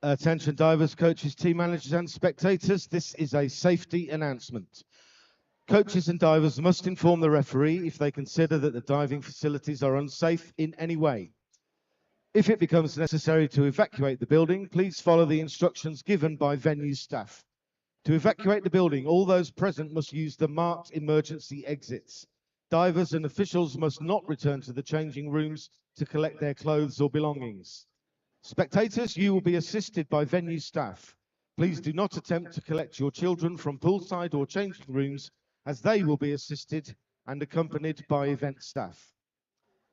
Attention divers, coaches, team managers and spectators, this is a safety announcement. Coaches and divers must inform the referee if they consider that the diving facilities are unsafe in any way. If it becomes necessary to evacuate the building, please follow the instructions given by venue staff. To evacuate the building, all those present must use the marked emergency exits. Divers and officials must not return to the changing rooms to collect their clothes or belongings. Spectators, you will be assisted by venue staff. Please do not attempt to collect your children from poolside or changing rooms, as they will be assisted and accompanied by event staff.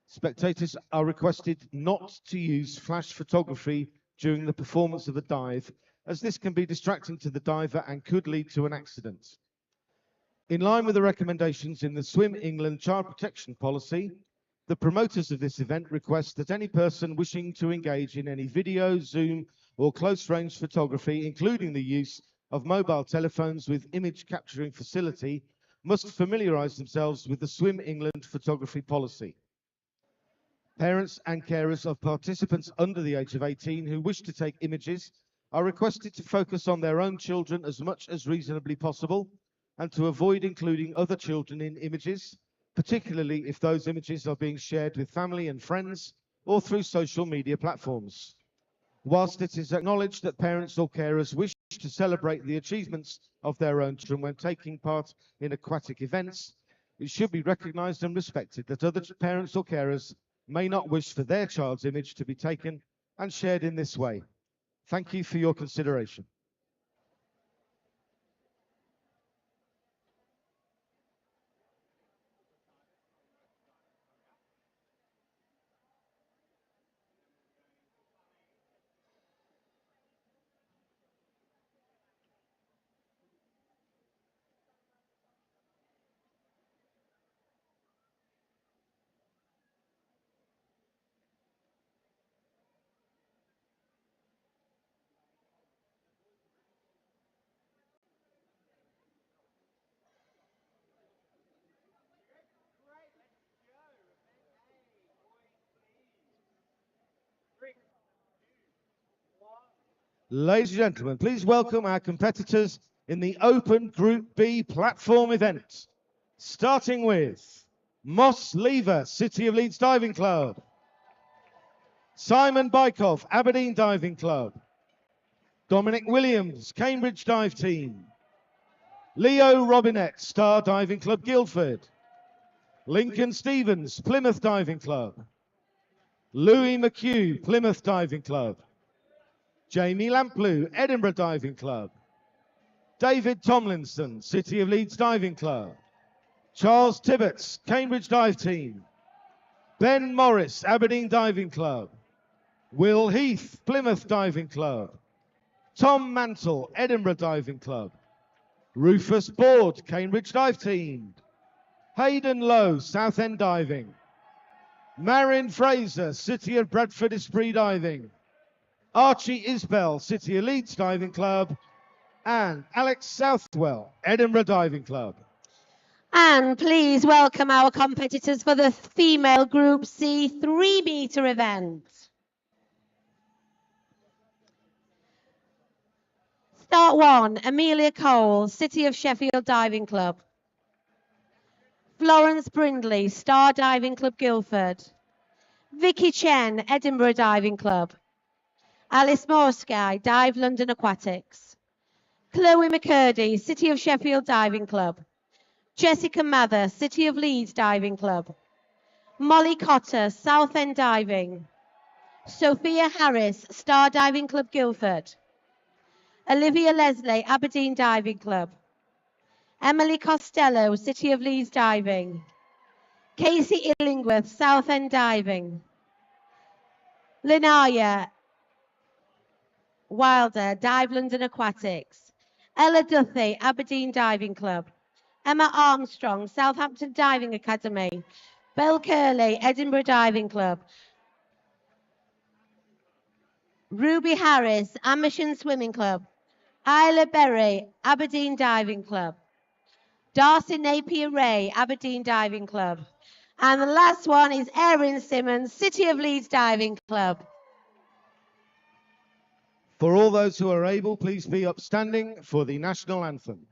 Spectators are requested not to use flash photography during the performance of a dive, as this can be distracting to the diver and could lead to an accident. In line with the recommendations in the Swim England Child Protection Policy, the promoters of this event request that any person wishing to engage in any video, zoom, or close-range photography, including the use of mobile telephones with image capturing facility, must familiarise themselves with the Swim England photography policy. Parents and carers of participants under the age of 18 who wish to take images are requested to focus on their own children as much as reasonably possible and to avoid including other children in images, particularly if those images are being shared with family and friends or through social media platforms. Whilst it is acknowledged that parents or carers wish to celebrate the achievements of their own children when taking part in aquatic events, it should be recognised and respected that other parents or carers may not wish for their child's image to be taken and shared in this way. Thank you for your consideration. Ladies and gentlemen, please welcome our competitors in the Open Group B platform event, starting with Moss Lever, City of Leeds Diving Club, Simon Bykov, Aberdeen Diving Club, Dominic Williams, Cambridge Dive Team, Leo Robinette, Star Diving Club Guildford, Lincoln Stevens, Plymouth Diving Club, Louis McHugh, Plymouth Diving Club, Jamie Lamplugh, Edinburgh Diving Club, David Tomlinson, City of Leeds Diving Club, Charles Tibbetts, Cambridge Dive Team, Ben Morris, Aberdeen Diving Club, Will Heath, Plymouth Diving Club, Tom Mantle, Edinburgh Diving Club, Rufus Board, Cambridge Dive Team, Hayden Lowe, Southend Diving, Marion Fraser, City of Bradford Esprit Diving, Archie Isbell, City of Leeds Diving Club, and Alex Southwell, Edinburgh Diving Club. And please welcome our competitors for the female Group C 3-metre event. Start 1, Amelia Cole, City of Sheffield Diving Club. Florence Brindley, Star Diving Club Guildford. Vicky Chen, Edinburgh Diving Club. Alice Morsky, Dive London Aquatics. Chloe McCurdy, City of Sheffield Diving Club. Jessica Mather, City of Leeds Diving Club. Molly Cotter, Southend Diving. Sophia Harris, Star Diving Club Guildford. Olivia Leslie, Aberdeen Diving Club. Emily Costello, City of Leeds Diving. Casey Illingworth, Southend Diving. Linaya Wilder, Dive London Aquatics. Ella Duthie, Aberdeen Diving Club. Emma Armstrong, Southampton Diving Academy. Belle Curley, Edinburgh Diving Club. Ruby Harris, Amersham Swimming Club. Isla Berry, Aberdeen Diving Club. Darcy Napier Ray, Aberdeen Diving Club. And the last one is Erin Simmons, City of Leeds Diving Club. For all those who are able, please be upstanding for the national anthem.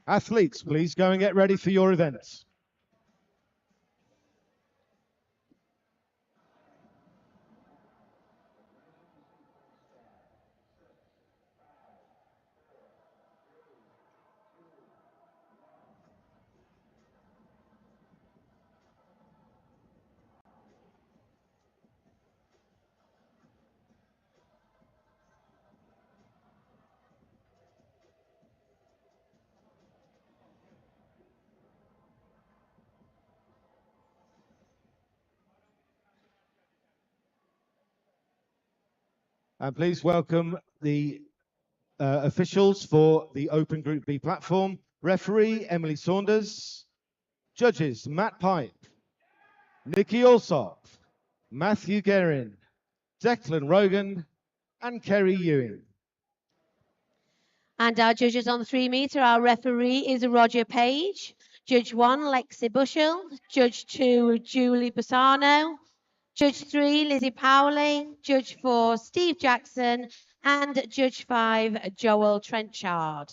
Athletes, please go and get ready for your events. And please welcome the officials for the Open Group B platform. Referee, Emily Saunders. Judges, Matt Pipe, Nikki Alsop, Matthew Guerin, Declan Rogan, and Kerry Ewing. And our judges on the 3 metre, our referee is Roger Page. Judge 1, Lexi Bushell. Judge 2, Julie Bassano. Judge 3, Lizzie Powley. Judge 4, Steve Jackson. And Judge 5, Joel Trenchard.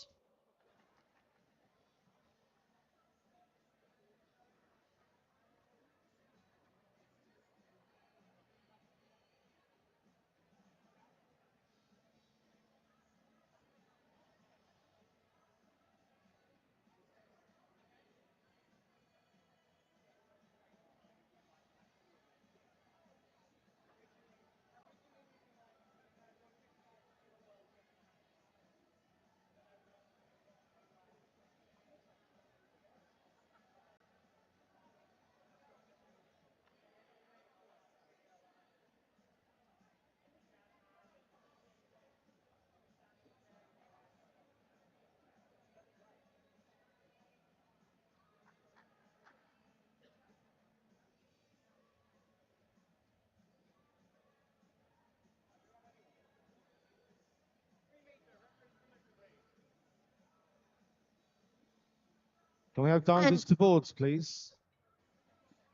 Can we have divers to boards, please?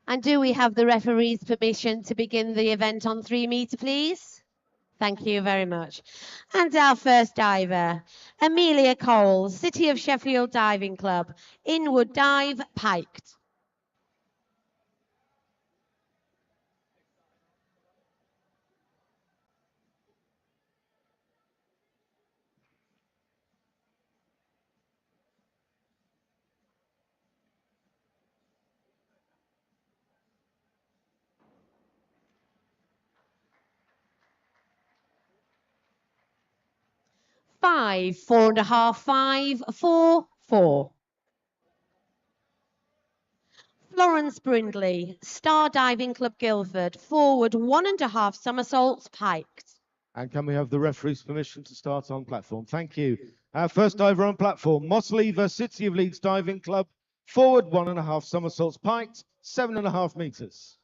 And do we have the referee's permission to begin the event on 3 metre, please? Thank you very much. And our first diver, Amelia Cole, City of Sheffield Diving Club, Inwood Dive, Piked. Five, 4.5, 5, 4, 4. Florence Brindley, Star Diving Club Guildford, forward 1.5 somersaults, piked. And can we have the referee's permission to start on platform? Thank you. Our first diver on platform, Moss Lever, City of Leeds Diving Club, forward 1.5 somersaults, piked, 7.5 meters.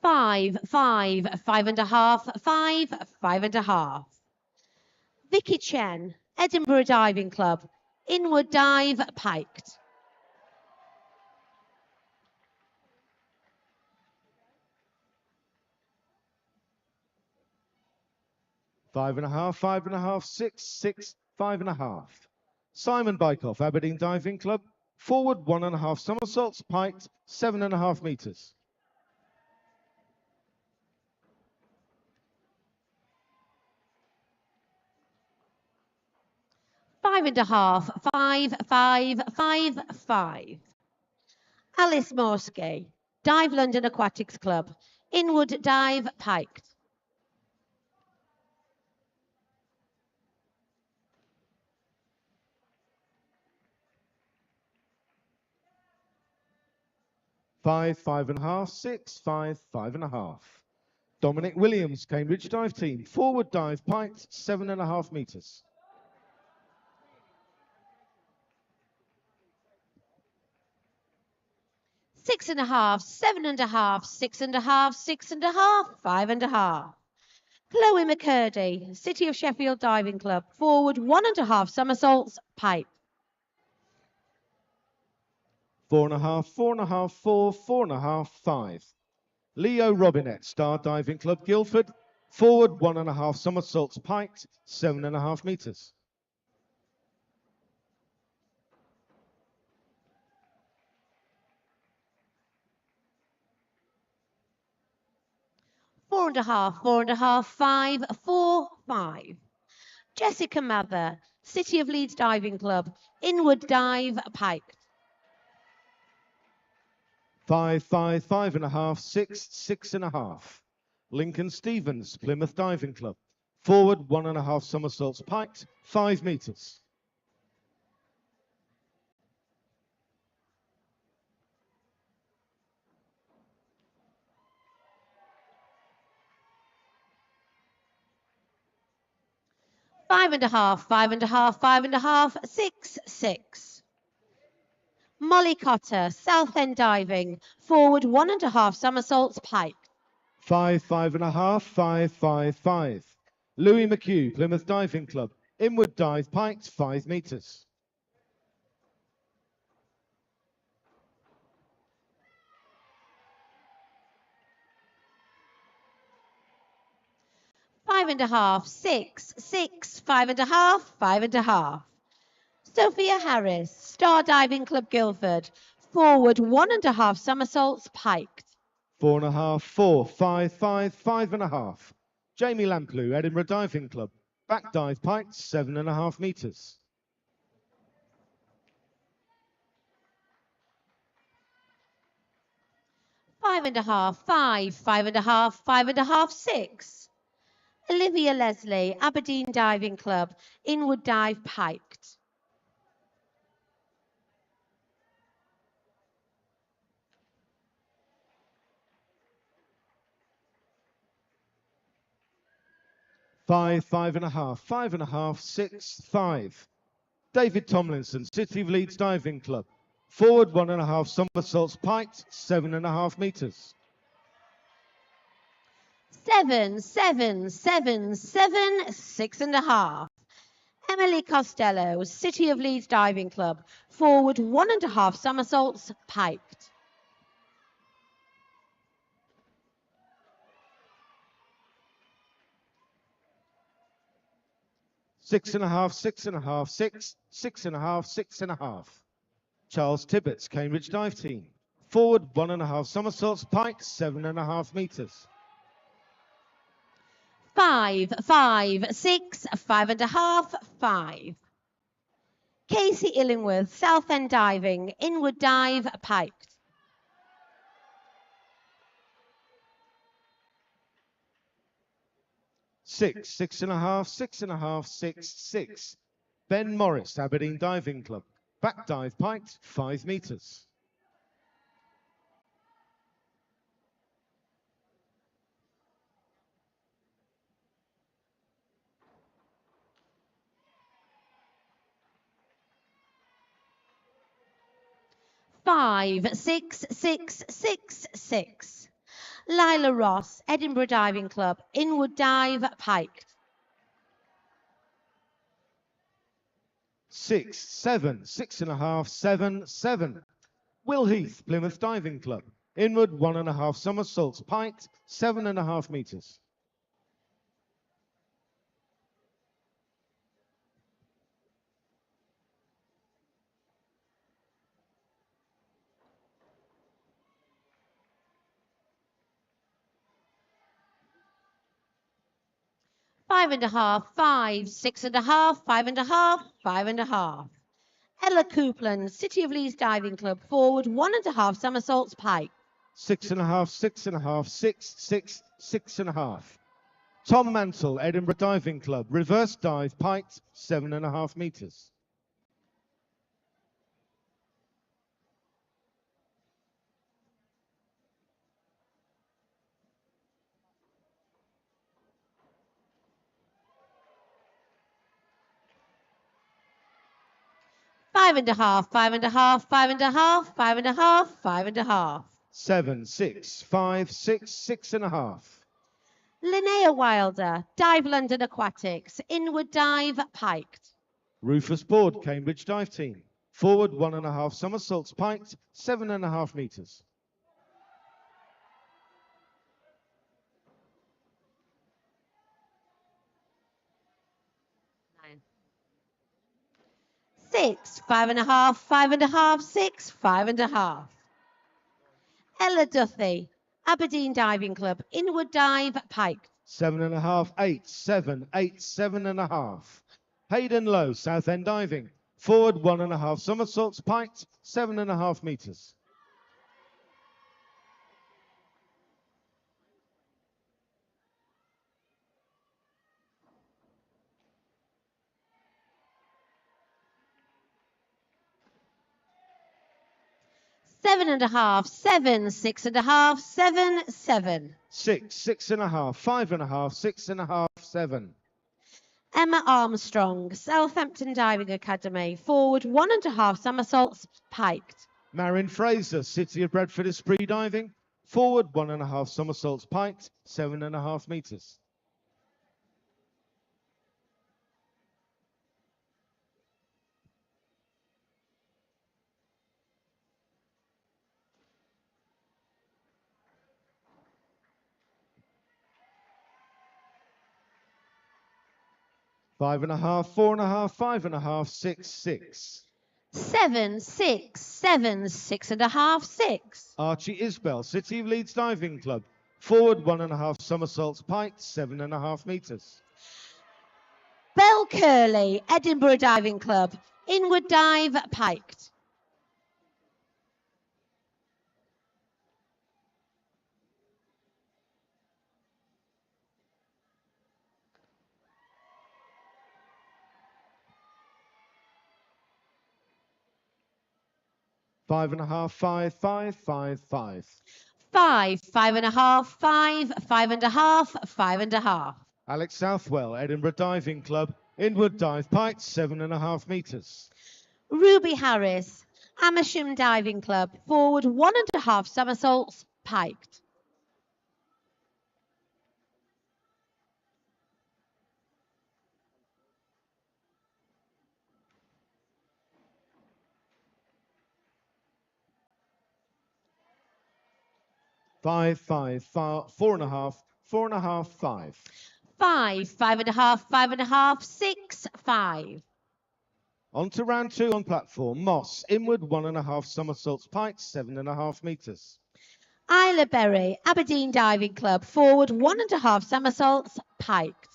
Five, 5.5, 5, 5.5. Vicky Chen, Edinburgh Diving Club, Inwood Dive, piked. Five and a half, 6, 6, 5.5. Simon Bykoff, Aberdeen Diving Club, forward 1.5 somersaults, piked, 7.5 meters. Five and a half, 5, 5, 5, 5. Alice Morskey, Dive London Aquatics Club, Inward dive, piked. Five, 5.5, 6, 5, 5.5. Dominic Williams, Cambridge Dive Team. Forward dive, piked, 7.5 meters. Six and a half, 7.5, 6.5, 6.5, 5.5. Chloe McCurdy, City of Sheffield Diving Club. Forward 1.5 somersaults, pipe. 4.5, 4.5, 4, 4.5, 5. Leo Robinette, Star Diving Club, Guildford. Forward 1.5 somersaults, piked, 7.5 meters. 4.5, 4.5, 5, 4, 5. Jessica Mather, City of Leeds Diving Club. Inward dive, piked. 5, 5, 5.5, 6, 6.5. Lincoln Stevens, Plymouth Diving Club. Forward 1.5 somersaults, piked, 5 meters. 5.5, 5.5, 5.5, 6, 6. Molly Cotter, Southend Diving. Forward 1.5 somersaults, piked. 5, 5.5, 5, 5, 5. Louis McHugh, Plymouth Diving Club. Inward dive, piked, 5 meters. 5.5, 6, 6, 5.5, 5.5. Sophia Harris, Star Diving Club Guildford. Forward 1.5 somersaults, piked. 4.5, 4, 5, 5, 5.5. Jamie Lamplew, Edinburgh Diving Club. Back dive, piked, 7.5 meters. 5.5, 5, 5.5, 5.5, 6. Olivia Leslie, Aberdeen Diving Club. Inward dive, piked. 5, 5.5, 5.5, 6, 5. David Tomlinson, City of Leeds Diving Club. Forward 1.5 somersaults, piked, 7.5 meters. 7, 7, 7, 7, 6.5. Emily Costello, City of Leeds Diving Club. Forward 1.5 somersaults, piked. 6.5, 6.5, 6, 6.5, 6.5. Charles Tibbets, Cambridge Dive Team. Forward 1.5 somersaults, piked, 7.5 meters. 5, 5, 6, 5.5, 5. Casey Illingworth, Southend Diving. Inward dive, piked. 6, 6.5, 6.5, 6, 6. Ben Morris, Aberdeen Diving Club. Back dive, piked, 5 meters. 5, 6, 6, 6, 6. Lila Ross, Edinburgh Diving Club. Inward dive, piked. 6, 7, 6.5, 7, 7. Will Heath, Plymouth Diving Club. Inward 1.5 somersaults, piked, 7.5 meters. 5.5, 5, 6.5, 5.5, 5.5. Ella Coupland, City of Leeds Diving Club. Forward 1.5 somersaults, piked. 6.5, 6.5, 6, 6, 6.5. Tom Mantle, Edinburgh Diving Club, reverse dive, piked, 7.5 meters. Five and a half, 5.5, 5.5, 5.5, 5.5. 7, 6, 5, 6, 6.5. Linnea Wilder, Dive London Aquatics, inward dive, piked. Rufus Board, Cambridge Dive Team, forward 1.5 somersaults, piked, 7.5 meters. Six, 5.5, 5.5, 6, 5.5. Ella Duthie, Aberdeen Diving Club, inward dive, piked. 7.5, 8, 7, 8, 7.5. Hayden Lowe, Southend Diving, forward 1.5 somersaults, piked, 7.5 meters. Seven and a half, 7, 6.5, 7, 7. 6, 6.5, 5.5, 6.5, 7. Emma Armstrong, Southampton Diving Academy, forward 1.5 somersaults, piked. Marin Fraser, City of Bradford Esprit Diving, forward 1.5 somersaults, piked, 7.5 meters. Five and a half, 4.5, 5.5, 6, 6. 7, 6, 7, 6.5, 6. Archie Isbell, City of Leeds Diving Club, forward 1.5 somersaults, piked, 7.5 meters. Belle Curley, Edinburgh Diving Club, inward dive, piked. Five and a half, 5, 5, 5, 5. 5, 5.5, 5, 5.5, 5.5. Alex Southwell, Edinburgh Diving Club, inward dive, piked, 7.5 meters. Ruby Harris, Amersham Diving Club, forward 1.5 somersaults, piked. Five, 4.5, 4.5, 5. 5, 5.5, 5.5, 6, 5. On to round 2 on platform. Moss, inward 1.5 somersaults, piked, 7.5 meters. Isla Berry, Aberdeen Diving Club, forward 1.5 somersaults, piked.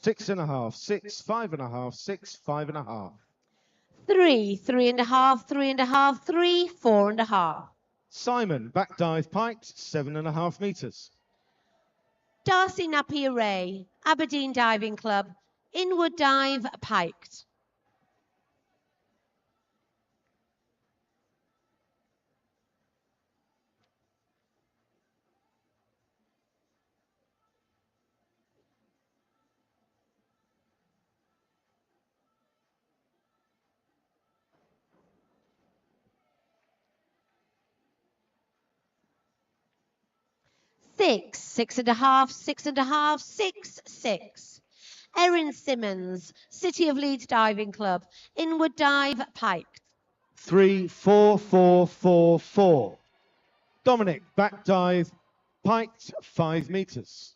Six and a half, 6, 5.5, 6, 5.5. 3, 3.5, 3.5, 3, 4.5. Simon, back dive, piked, 7.5 meters. Darcy Napier Ray, Aberdeen Diving Club, inward dive, piked. Six, 6.5, 6.5, 6, 6. Erin Simmons, City of Leeds Diving Club, inward dive, piked. 3, 4, 4, 4, 4. Dominic, back dive, piked, 5 meters.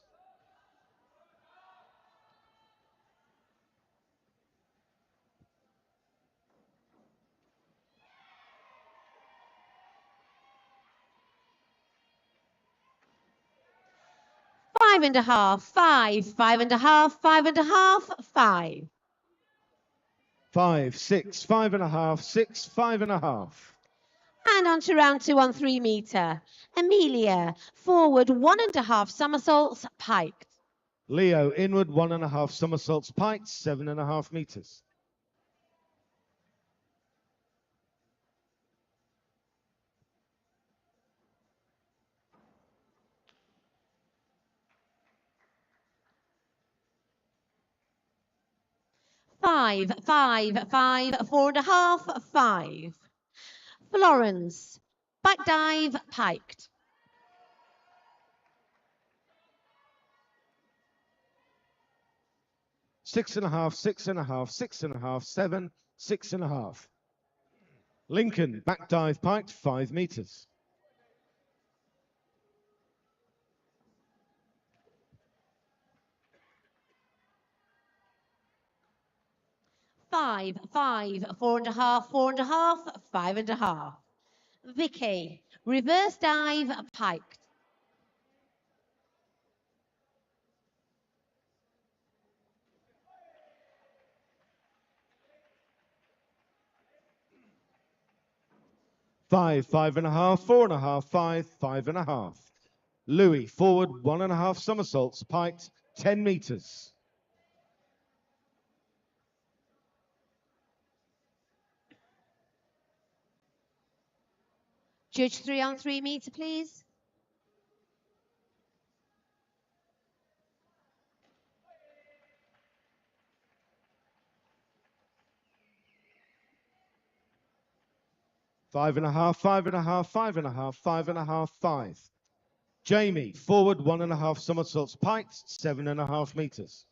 5 and a half, 5, 5 and a half, 5 and a half, 5. 5, 6, 5 and a half, 6, 5 and a half. And on to round 2 on 3 metre. Amelia, forward 1 and a half somersaults, piked. Leo, inward 1 and a half somersaults, piked, 7 and a half meters. Five, 5, 5, 4 and a half, 5. Florence, back dive, piked. Six and a half, 6 and a half, 6 and a half, 7, 6 and a half. Lincoln, back dive, piked, 5 meters. 5, 5, 4 and a half, 4 and a half, 5 and a half. Vicky, reverse dive, piked. 5, 5 and a half, 4 and a half, 5, 5 and a half. Louis, forward 1 and a half somersaults, piked, 10 meters. Judge 3 on 3 metre, please. Five and a half, 5 and a half, 5 and a half, 5 and a half, 5. Jamie, forward 1 and a half somersaults, piked, 7 and a half meters.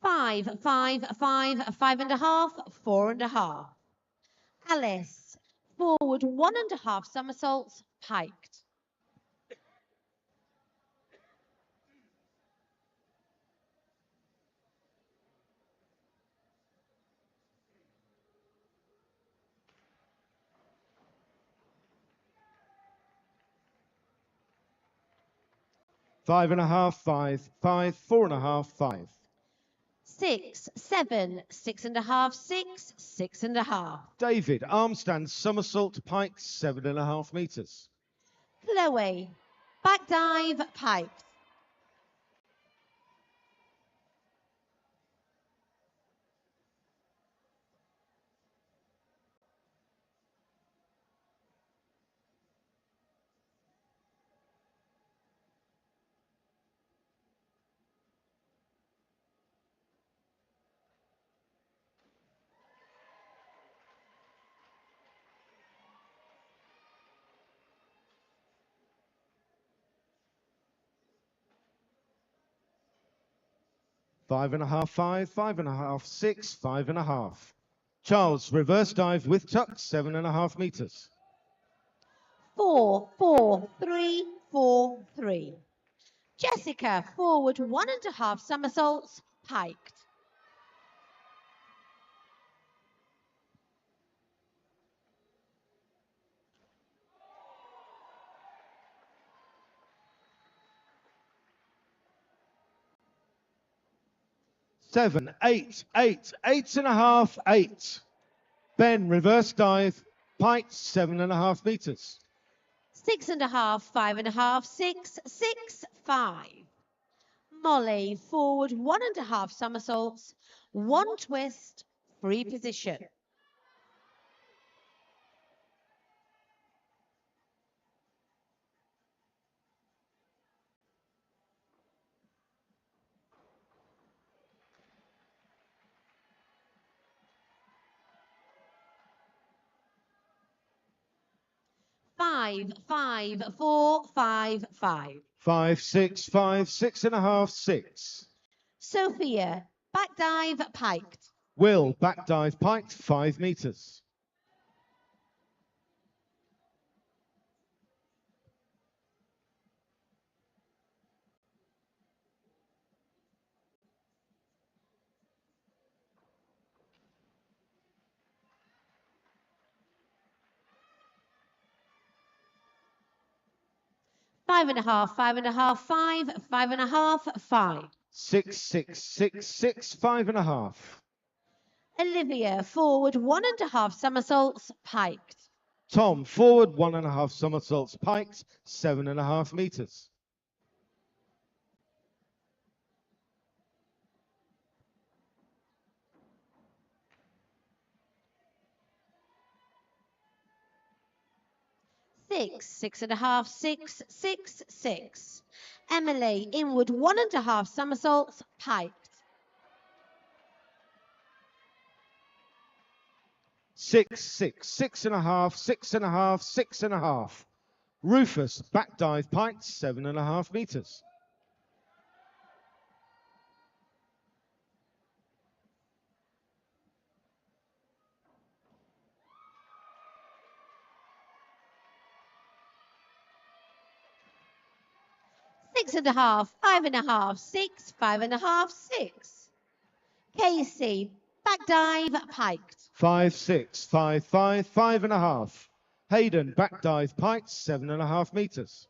5, 5, 5 and a half, 4 and a half. Alice, forward 1 and a half somersaults, piked. 5 and a half, 5, 5, 4 and a half, 5. 6, 7, 6 and a half, 6, 6 and a half. David, arm stand somersault, piked, 7 and a half meters. Chloe, back dive, piked. 5 and a half, 5, 5 and a half, 6, 5 and a half. Charles, reverse dive with tuck, 7 and a half meters. 4, 4, 3, 4, 3. Jessica, forward 1 and a half somersaults, piked. 7, 8, 8, 8 and a half, 8. Ben, reverse dive, piked, 7 and a half meters. 6 and a half, 5 and a half, 6, 6, 5. Molly, forward 1 and a half somersaults, 1 twist, free position. 5, 5, 4, 5, 5. 5, 6, 5, 6 and a half, 6. Sophia, back dive, piked. Will, back dive, piked, 5 meters. 5.5, 5.5, 5, 5.5, 5. 6, 6, 6, 6, 5.5. Olivia, forward 1.5 somersaults, piked. Tom, forward 1.5 somersaults piked, 7.5 meters. 6, 6.5, 6, 6, 6. Emily, inward 1.5 somersaults, piked. 6, 6, 6.5, 6.5, 6.5. Rufus, back dive piked, 7.5 meters. 6.5, 5.5, 6, 5.5, 6. Casey, back dive, piked. 5, 6, 5, 5, 5.5. Hayden, back dive piked, 7.5 meters.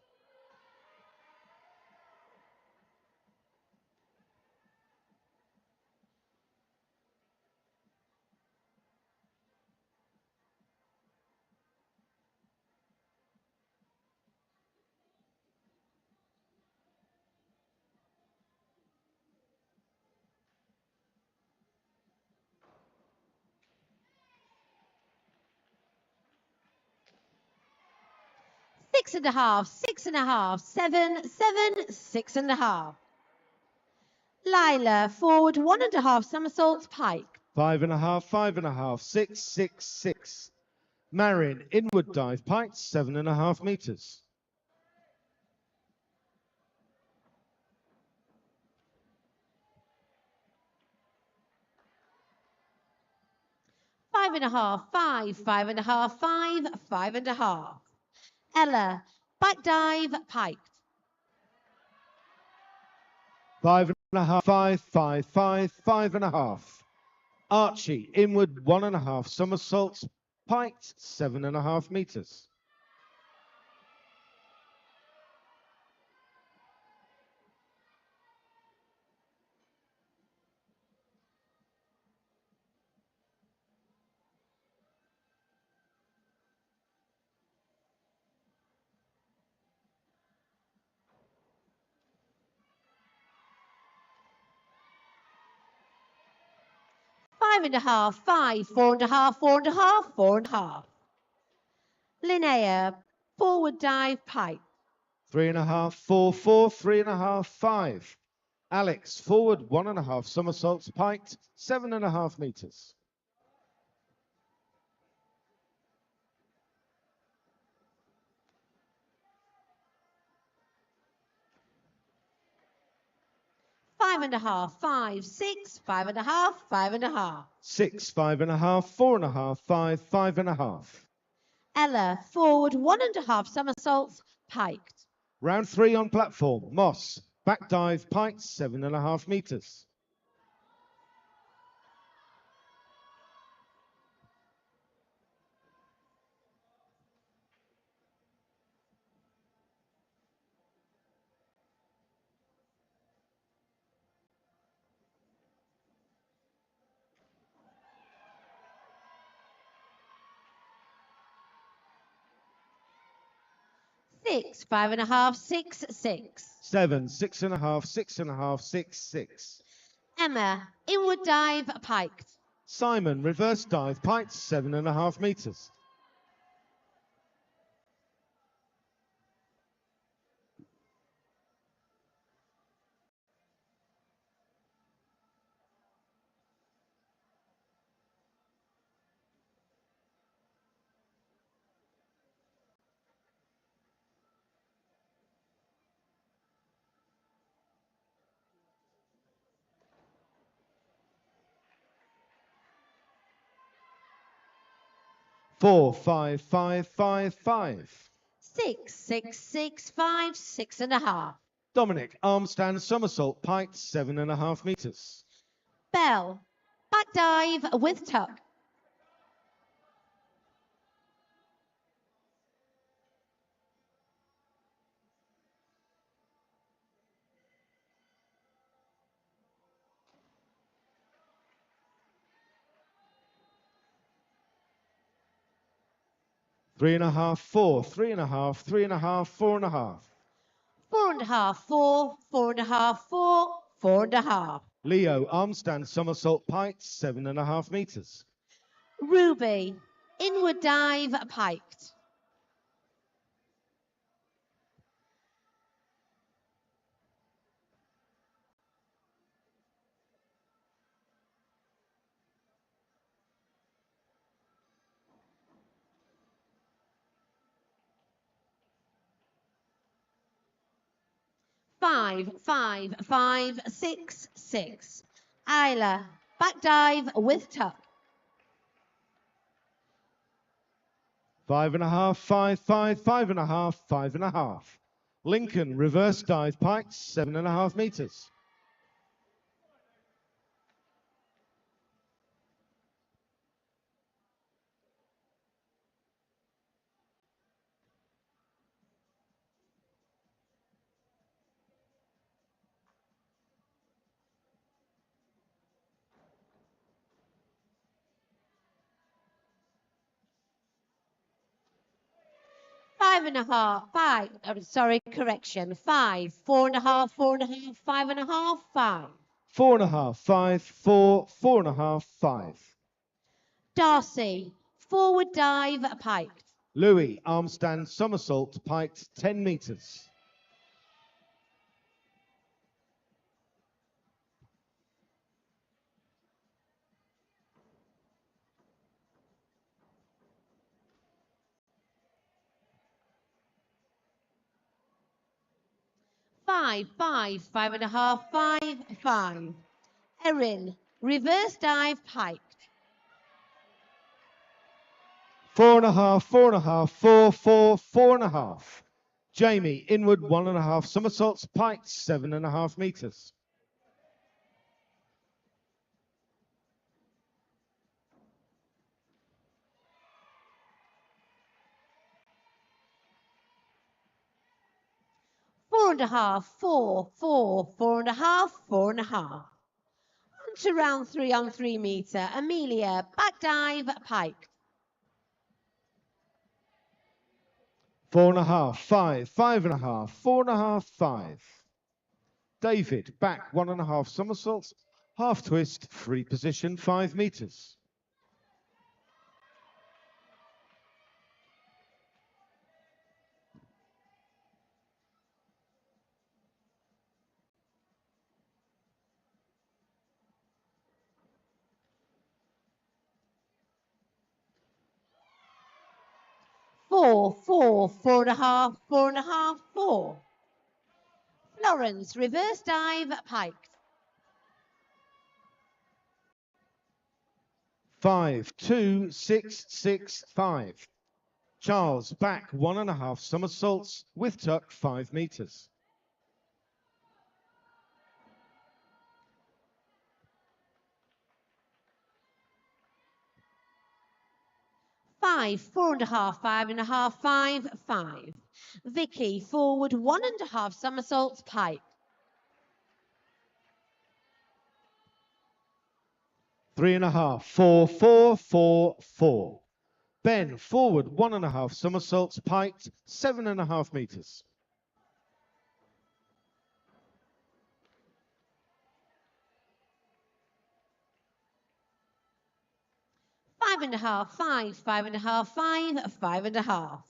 6.5, 6.5, 7, 7, 6.5. Lila, forward 1.5 somersaults, pike. 5.5, 5.5, 6, 6, 6. Marin, inward dive piked, 7.5 meters. 5.5, 5, 5.5, 5, 5.5. Ella, back dive, piked. 5.5, 5, 5, 5, 5.5. Archie, inward 1.5 somersaults piked, 7.5 meters. 5.5, 5, 4.5, 4.5, 4.5. Linnea, forward dive, pike. 3.5, 4, 4, 3.5, 5. Alex, forward 1.5 somersaults piked, 7.5 meters. 5.5, 5, 6, 5.5, 5.5. 6, 5.5, 4.5, 5, 5.5. Ella, forward 1.5 somersaults, piked. Round 3 on platform. Moss, back dive piked, 7.5 meters. 6, 5.5, 6, 6. 7, 6.5, 6.5, 6, 6. Emma, inward dive, piked. Simon, reverse dive piked, 7.5 meters. 4, 5, 5, 5, 5. 6, 6, 6, 5, 6.5. Dominic, arm stand somersault piked, 7.5 meters. Bell, back dive with tuck. 3.5, 4, 3.5, 3.5, 4.5. 4.5, 4, 4.5, 4, 4.5. Leo, arm stand somersault piked, 7.5 meters. Ruby, inward dive piked. 5, 5, 5, 6, 6. Isla, back dive with tuck. 5.5, 5, 5, 5.5, 5.5. Lincoln, reverse dive piked, 7.5 meters. 5.5, 5, sorry, correction. 5, 4.5, 4.5, 5.5, 5. 4.5, 5, 4, 4.5, 5. Darcy, forward dive piked. Louis, arm stand somersault piked, 10 meters. 5, 5, 5.5, 5, 5. Erin, reverse dive piked. 4.5, 4.5, 4, 4, 4.5. Jamie, inward 1.5 somersaults piked, 7.5 meters. 4.5, 4, 4, 4.5, 4.5. To round 3 on 3 meter. Amelia, back dive piked. 4.5, 5, 5.5, 4.5, 5. David, back 1.5 somersaults, half twist, free position, 5 meters. 4, 4, 4.5, 4.5, 4. Florence, reverse dive piked. 5, 2, 6, 6, 5. Charles, back 1.5 somersaults with tuck, 5 meters. 5, 4.5, 5.5, 5, 5. Vicky, forward 1.5 somersaults piked. 3.5, 4, 4, 4, 4. Ben, forward 1.5 somersaults piked, 7.5 meters. 5.5, 5, 5.5, 5, 5.5.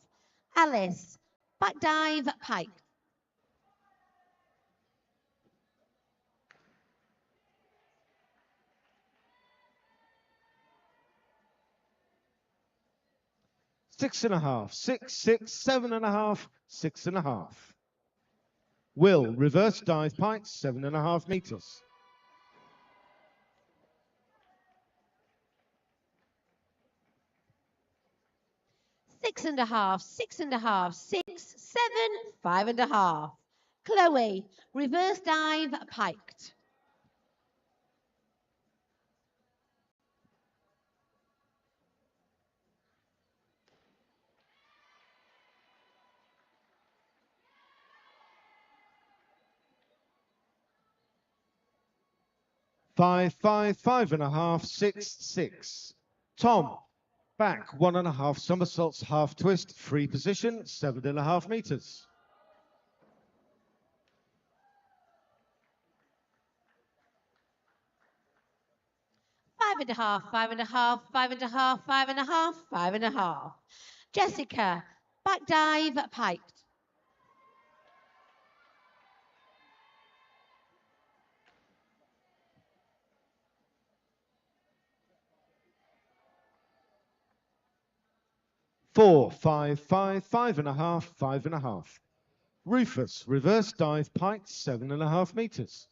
Alice, back dive piked. 6.5, 6, 6, 7.5, 6.5. Will, reverse dive piked, 7.5 meters. 6.5, 6.5, 6, 7, 5.5. Chloe, reverse dive piked. 5, 5, 5.5, 6, 6. Tom, Back 1.5 somersaults, half twist, free position, 7.5 meters. Five and a half, 5.5, 5.5, 5.5, 5.5. Jessica, back dive, piked. Four, 5, 5, 5.5, 5.5. Rufus, reverse dive, piked, 7.5 meters.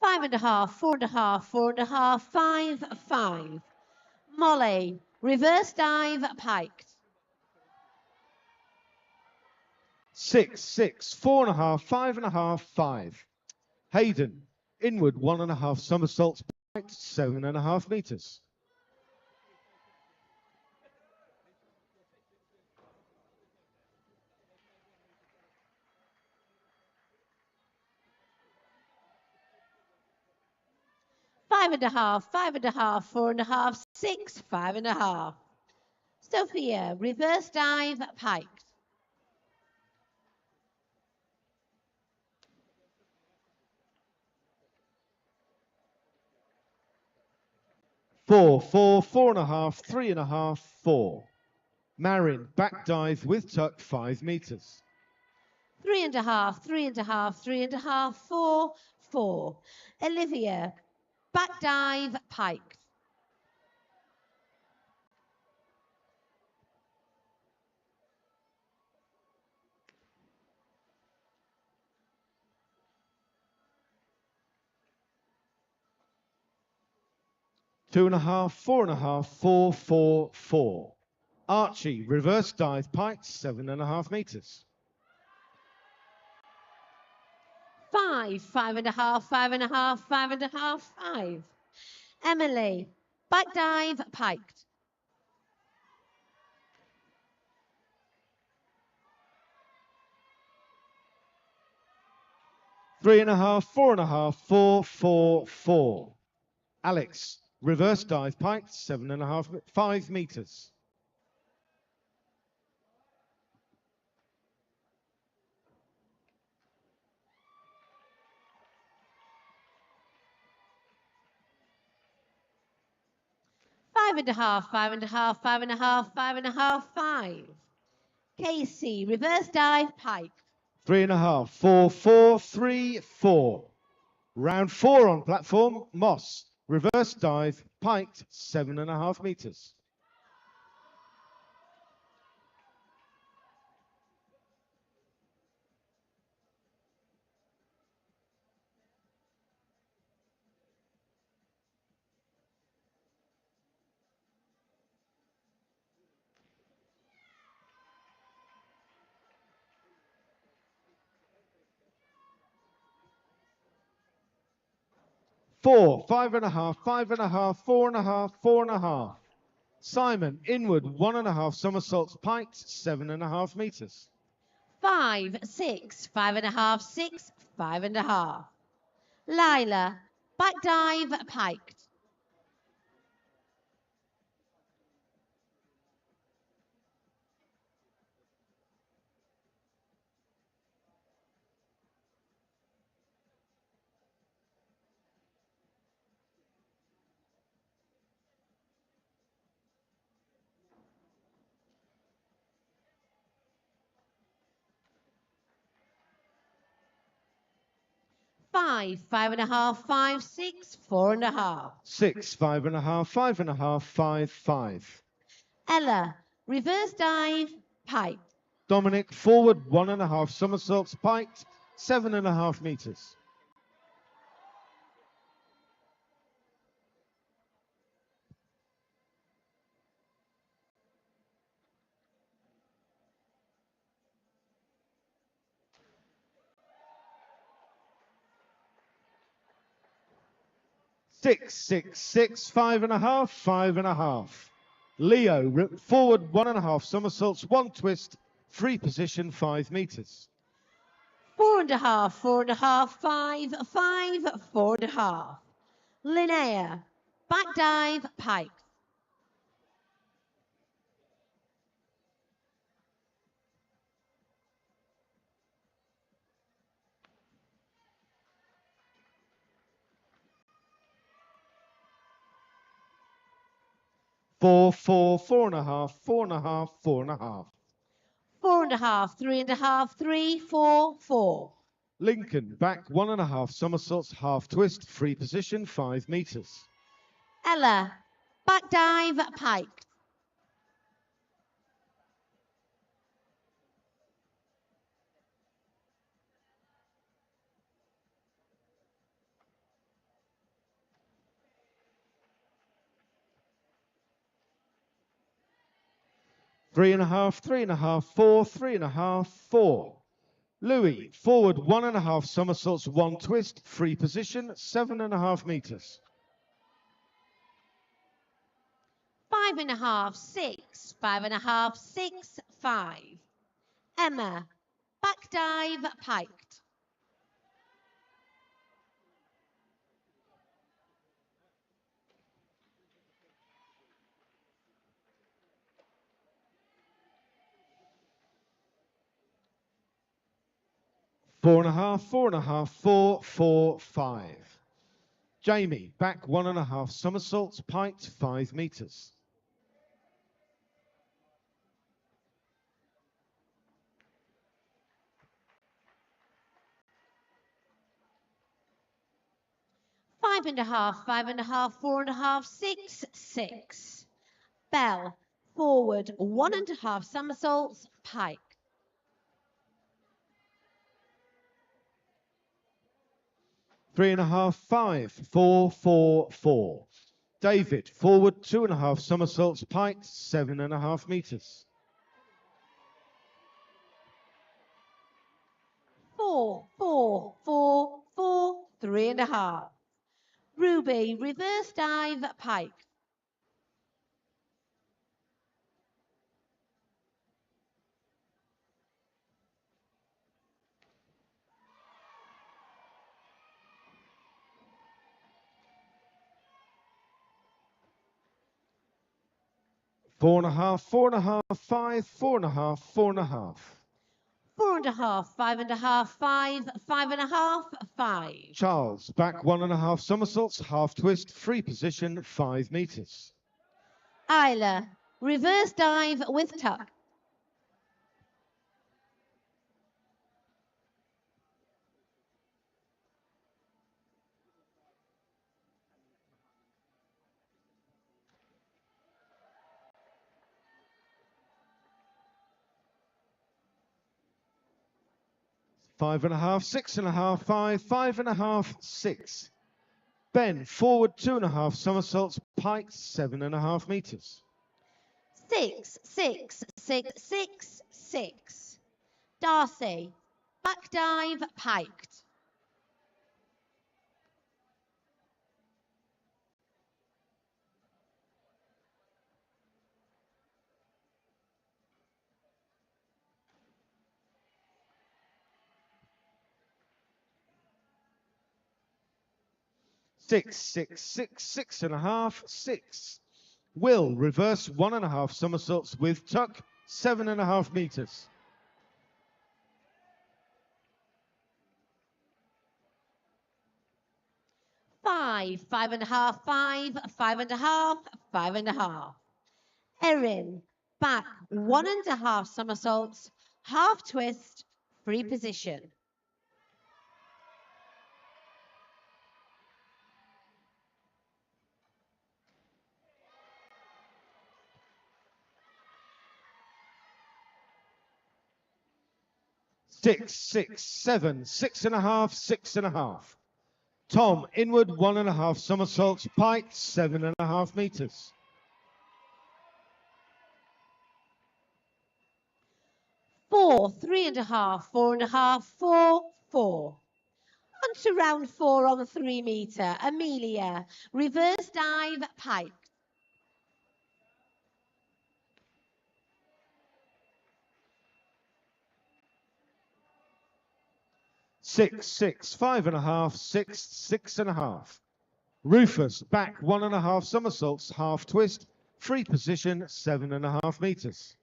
Five and a half, 4.5, 4.5, 5, 5. Molly, reverse dive, piked. 6, 6, 4.5, 5.5, 5. Hayden, inward 1.5 somersaults, piked, 7.5 meters. Five and a half, 5.5, 4.5, 6, 5.5. Sophia, reverse dive, piked. 4, 4, 4.5, 3.5, 4. Marin, back dive with tuck, 5 meters. 3.5, 3.5, 3.5, 4, 4. Olivia, back dive, piked. 2.5, 4.5, 4, 4, 4. Archie, reverse dive, piked, 7.5 meters. 5, 5.5, 5.5, 5.5, 5. Emily, back dive, piked. 3.5, 4.5, 4, 4, 4. Alex, reverse dive, piked, 7.5, 5 meters. 5.5, 5.5, 5.5, 5.5, 5. Casey, reverse dive, pike. 3.5, 4, 4, 3, 4. Round 4 on platform. Moss, reverse dive, piked, 7.5 meters. 4, 5.5, 5.5, 4.5, 4.5. Simon, inward 1.5 somersaults, piked, 7.5 meters. 5, 6, 5.5, 6, 5.5. Lila, back dive, piked. 5, 5.5, 5, 6, 4.5. 6, 5.5, 5.5, 5, 5. Ella, reverse dive, pike. Dominic, forward 1.5 somersaults, piked, 7.5 meters. 6, 6, 6, 5.5, 5.5. Leo, forward 1.5 somersaults, 1 twist, free position, 5 meters. 4.5, 4.5, 5, 5, 4.5. Linnea, back dive, pike. Four, 4.5, 4.5, 4.5. 4.5, 3.5, 3, 4, 4. Lincoln, back 1.5 somersaults, half twist, free position, 5 meters. Ella, back dive, pike. Three and a half, 4, 3.5, 4. Louis, forward 1.5 somersaults, 1 twist, free position, 7.5 meters. 5.5, 6, 5.5, 6, 5. Emma, back dive, piked. Four and a half, 4, 4, 5. Jamie, back 1.5 somersaults, piked, 5 meters. 5.5, 5.5, 4.5, 6, 6. Bell, forward 1.5 somersaults, pike. 3.5, 5, 4, 4, 4. David, forward 2.5 somersaults, piked, 7.5 meters. 4, 4, 4, 4, 3.5. Ruby, reverse dive, pike. 4.5, 4.5, 5, 4.5, 4.5. 4.5, 5.5, 5, 5.5, 5. Charles, back 1.5 somersaults, half twist, free position, 5 meters. Isla, reverse dive with tuck. 5.5, 6.5, 5, 5.5, 6. Ben, forward 2.5 somersaults, piked, 7.5 meters. 6, 6, 6, 6, 6. Darcy, back dive, piked. 6, 6, 6, 6.5, 6. Will, reverse 1.5 somersaults with tuck, 7.5 meters. 5, 5.5, 5, 5.5, 5.5. Erin, back 1.5 somersaults, half twist, free position. 6, 6, 7, 6.5, 6.5. Tom, inward 1.5 somersaults, piked, 7.5 meters. 4, 3.5, 4.5, 4, 4. On to round 4 on the 3 metre. Amelia, reverse dive, pike. 6, 6, 5.5, 6, 6.5. Rufus, back 1.5 somersaults, half twist, free position, 7.5 meters.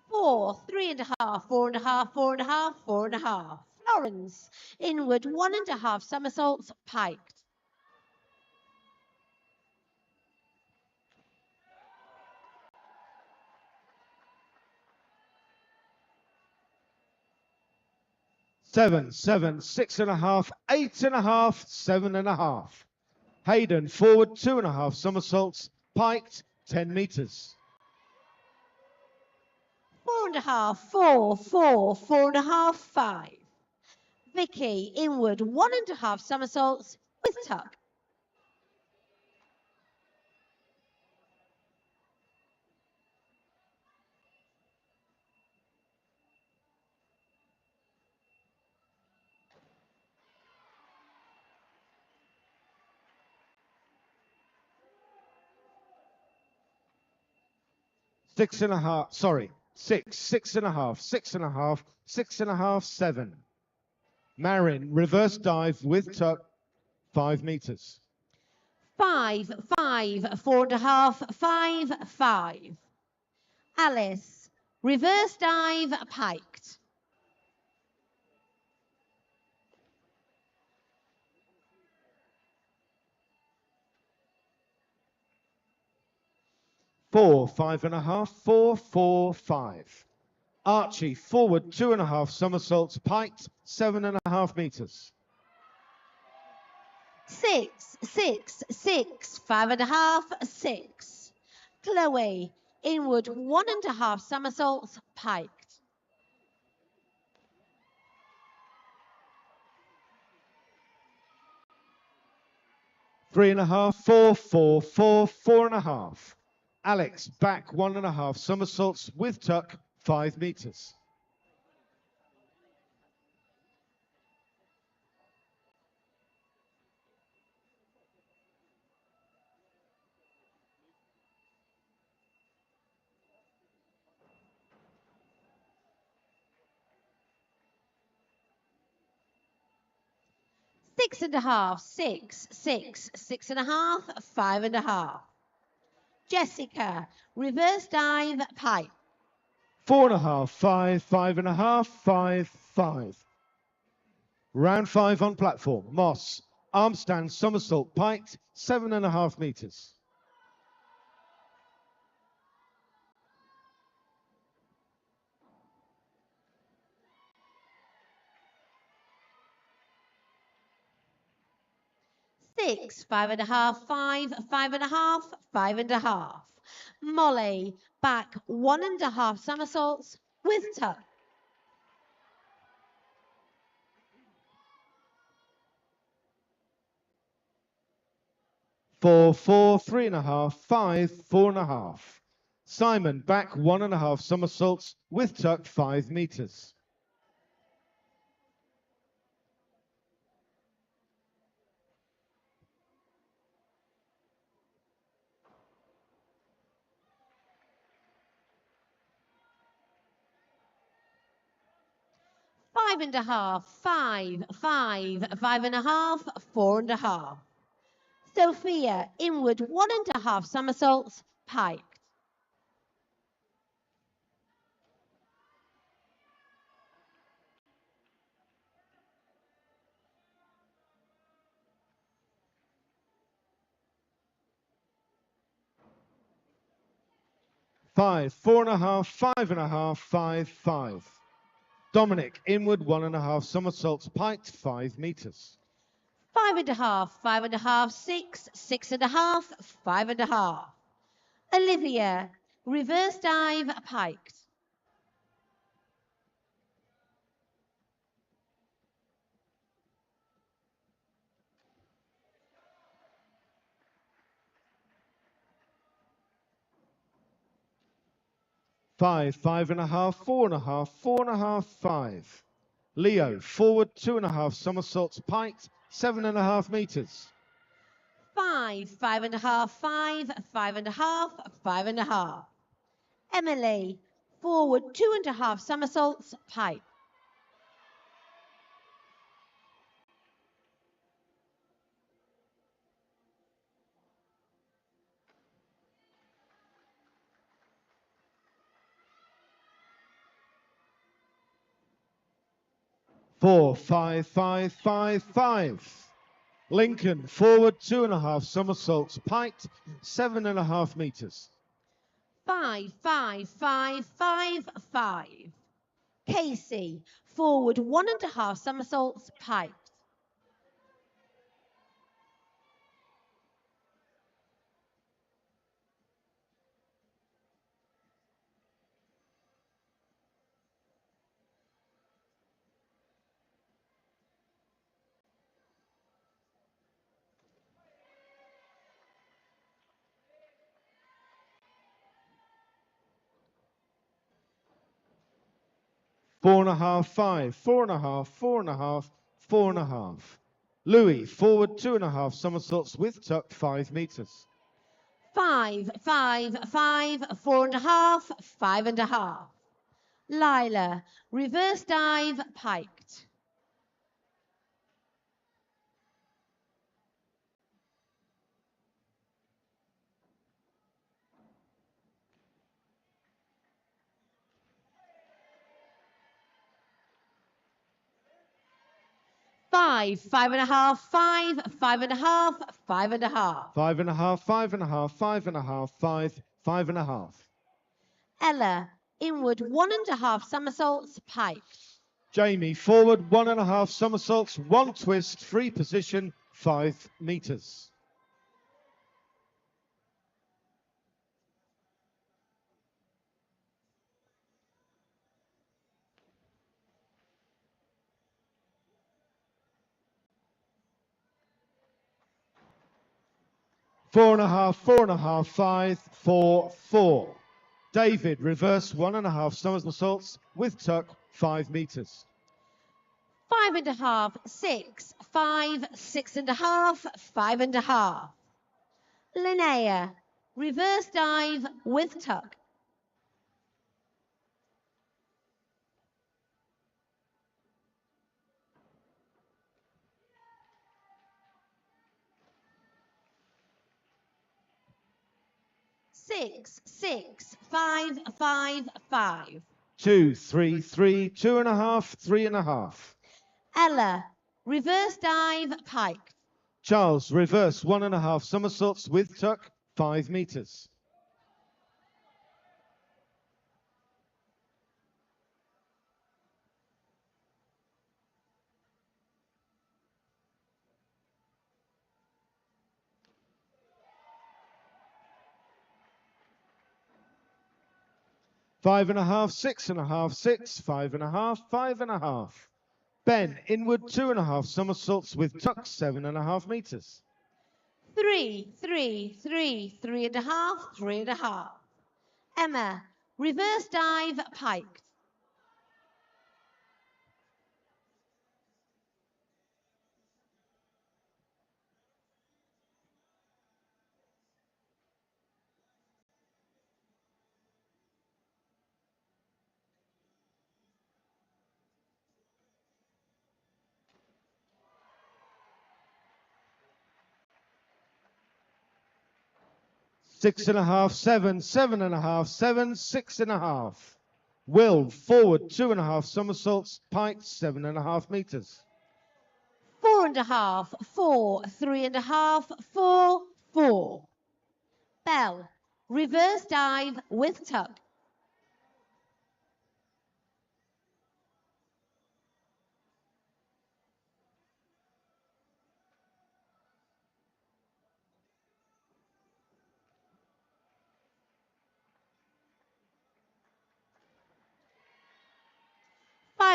4, 3.5, 4.5, 4.5, 4.5. Florence, inward 1.5 somersaults, piked. 7, 7, 6.5, 8.5, 7.5. Hayden, forward 2.5 somersaults, piked, 10 meters. 4.5, 4, 4, 4.5, 5. Vicky, inward 1.5 somersaults with tuck. 6.5, sorry, 6, 6.5, 6.5, 6.5, 7. Marin, reverse dive with tuck, 5 meters. 5, 5, 4.5, 5, 5. Alice, reverse dive, piked. 4, 5.5, 4, 4, 5. Archie, forward 2.5 somersaults, piked, 7.5 meters. 6, 6, 6, 5.5, 6. Chloe, inward 1.5 somersaults, piked. 3.5, 4, 4, 4, 4.5. Alex, back 1.5 somersaults with tuck, 5 meters. 6.5, 6, 6, 6.5, 5.5. Jessica, reverse dive, pipe. 4.5, 5, 5.5, 5, 5. Round 5 on platform. Moss, arm stand somersault, piked, 7.5 meters. 6, 5.5, 5, 5.5, 5.5. Molly, back 1.5 somersaults with tuck. 4, 4, 3.5, 5, 4.5. Simon, back 1.5 somersaults with tuck, 5 meters. 5.5, 5, 5, 5.5, 4.5. Sophia, inward 1.5 somersaults, piked. 5, 4.5, 5.5, 5, 5. Dominic, inward 1.5 somersaults, piked, 5 meters. 5.5, 5.5, 6, 6.5, 5.5. Olivia, reverse dive, piked. 5, 5.5, 4.5, 4.5, 5. Leo, forward 2.5 somersaults, piked, 7.5 meters. 5, 5.5, 5, 5.5, 5.5. Emily, Forward 2.5 somersaults, pike. Four, 5, 5, 5, 5. Lincoln, forward 2.5 somersaults, piked 7.5 meters. 5, 5, 5, 5, 5. Casey, forward 1.5 somersaults, piked. Four and a half, 5, 4.5, 4.5, 4.5. Louis, forward 2.5 somersaults with tuck 5 meters. 5, 5, 5, 4.5, 5.5. Lila, reverse dive, piked. 5, 5.5, 5, 5.5, 5.5. 5.5, 5.5, 5.5, 5, 5.5. Ella, inward 1.5 somersaults, piked. Jamie, forward 1.5 somersaults, 1 twist, free position, 5 meters. Four and a half, 5, 4, 4. David, reverse 1.5 somersaults with tuck, 5 meters. 5.5, 6, 5, 6.5, 5.5. Linnea, reverse dive with tuck. 6, 6, 5, 5, 5. 2, 3, 3, 2.5, 3.5. Ella, reverse dive, piked. Charles, reverse 1.5 somersaults with tuck, 5 meters. 5.5, 6.5, 6, 5.5, 5.5. Ben, inward 2.5 somersaults with tuck, 7.5 meters. 3, 3, 3, 3.5, 3.5. Emma, reverse dive, piked. 6.5, 7, 7.5, 7, 6.5. Will, forward 2.5 somersaults, piked 7.5 meters. 4.5, 4, 3.5, 4, 4. Bell, reverse dive with tuck.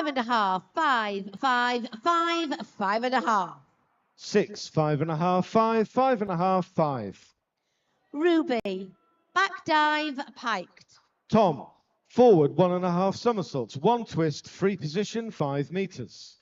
5.5, 5, 5, 5, 5.5. 6, 5.5, 5, 5.5, 5. Ruby, back dive, piked. Tom, forward 1.5 somersaults, 1 twist, free position, 5 meters.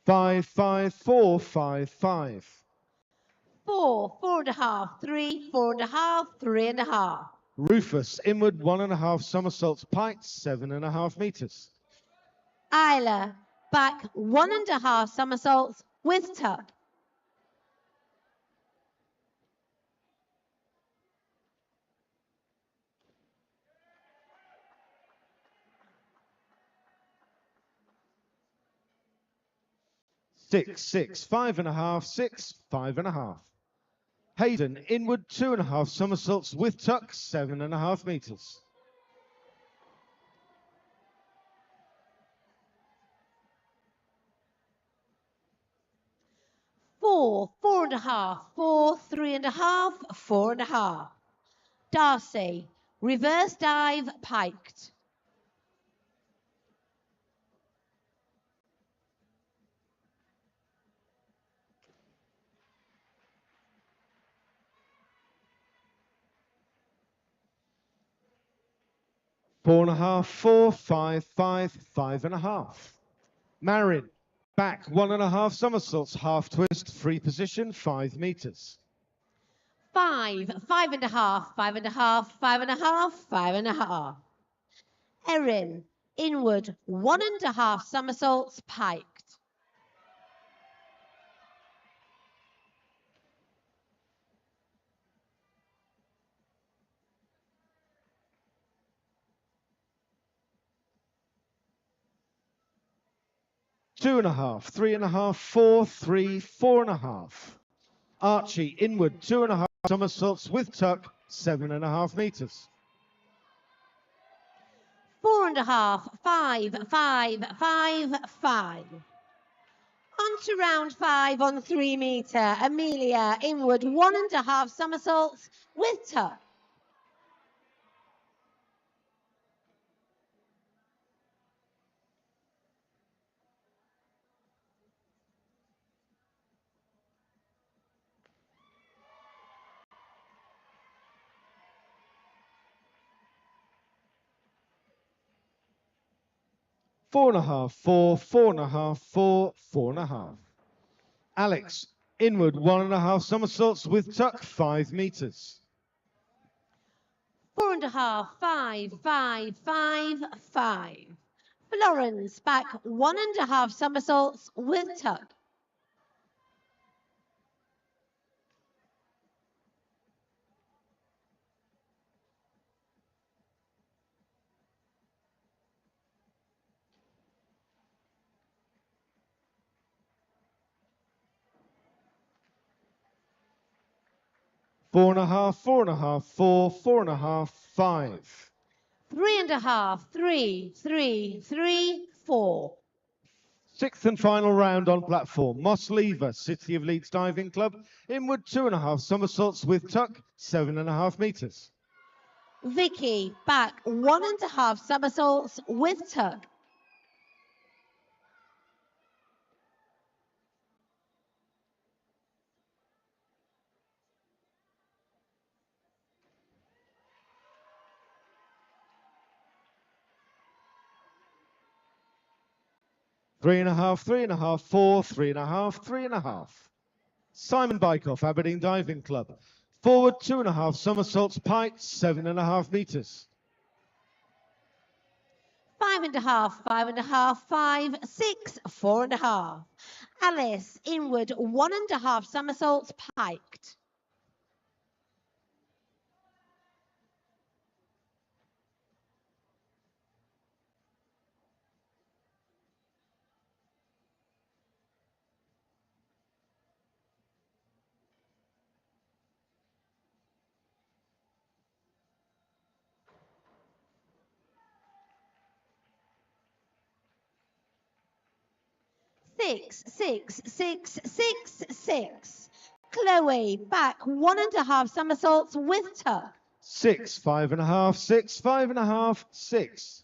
5, 5, 4, 5, 5. 4, 4.5, 3, 4.5, 3.5. Rufus, inward 1.5 somersaults pikes, 7.5 meters. Isla, back 1.5 somersaults with tuck. Six, 6, 5.5, 6, 5.5. Hayden, inward 2.5 somersaults with tuck, 7.5 meters. Four, 4.5, 4, 3.5, 4.5. Darcy, reverse dive piked. 4.5, 4, 5, 5, 5.5. Marin, back 1.5 somersaults, half twist, free position, 5 meters. 5, 5.5, 5.5, 5.5, 5.5. Erin, inward 1.5 somersaults piked. 2.5, 3.5, 4, 3, 4.5. Archie, inward 2.5 somersaults with tuck, 7.5 meters. 4.5, 5, 5, 5, 5. On to round 5 on 3 meter. Amelia, inward 1.5 somersaults with tuck. 4.5, 4, 4.5, 4, 4.5. Alex, inward 1.5 somersaults with tuck, 5 meters. 4.5, 5, 5, 5, 5. Florence, back 1.5 somersaults with tuck. 4.5, 4.5, 4, 4.5, 5. 3.5, 3, 3, 3, 4. Sixth and final round on platform. Moss Lever, City of Leeds Diving Club, inward 2.5 somersaults with tuck, 7.5 meters. Vicky, back 1.5 somersaults with tuck. 3.5, 3.5, 4, 3.5, 3.5. Simon Bykoff, Aberdeen Diving Club. Forward 2.5 somersaults piked, 7.5 meters. 5.5, 5.5, 5, 6, 4.5. Alice, inward 1.5 somersaults piked. 6, 6, 6, 6, 6. Chloe, back 1.5 somersaults with tuck. 6, 5.5, 6, 5.5, 6.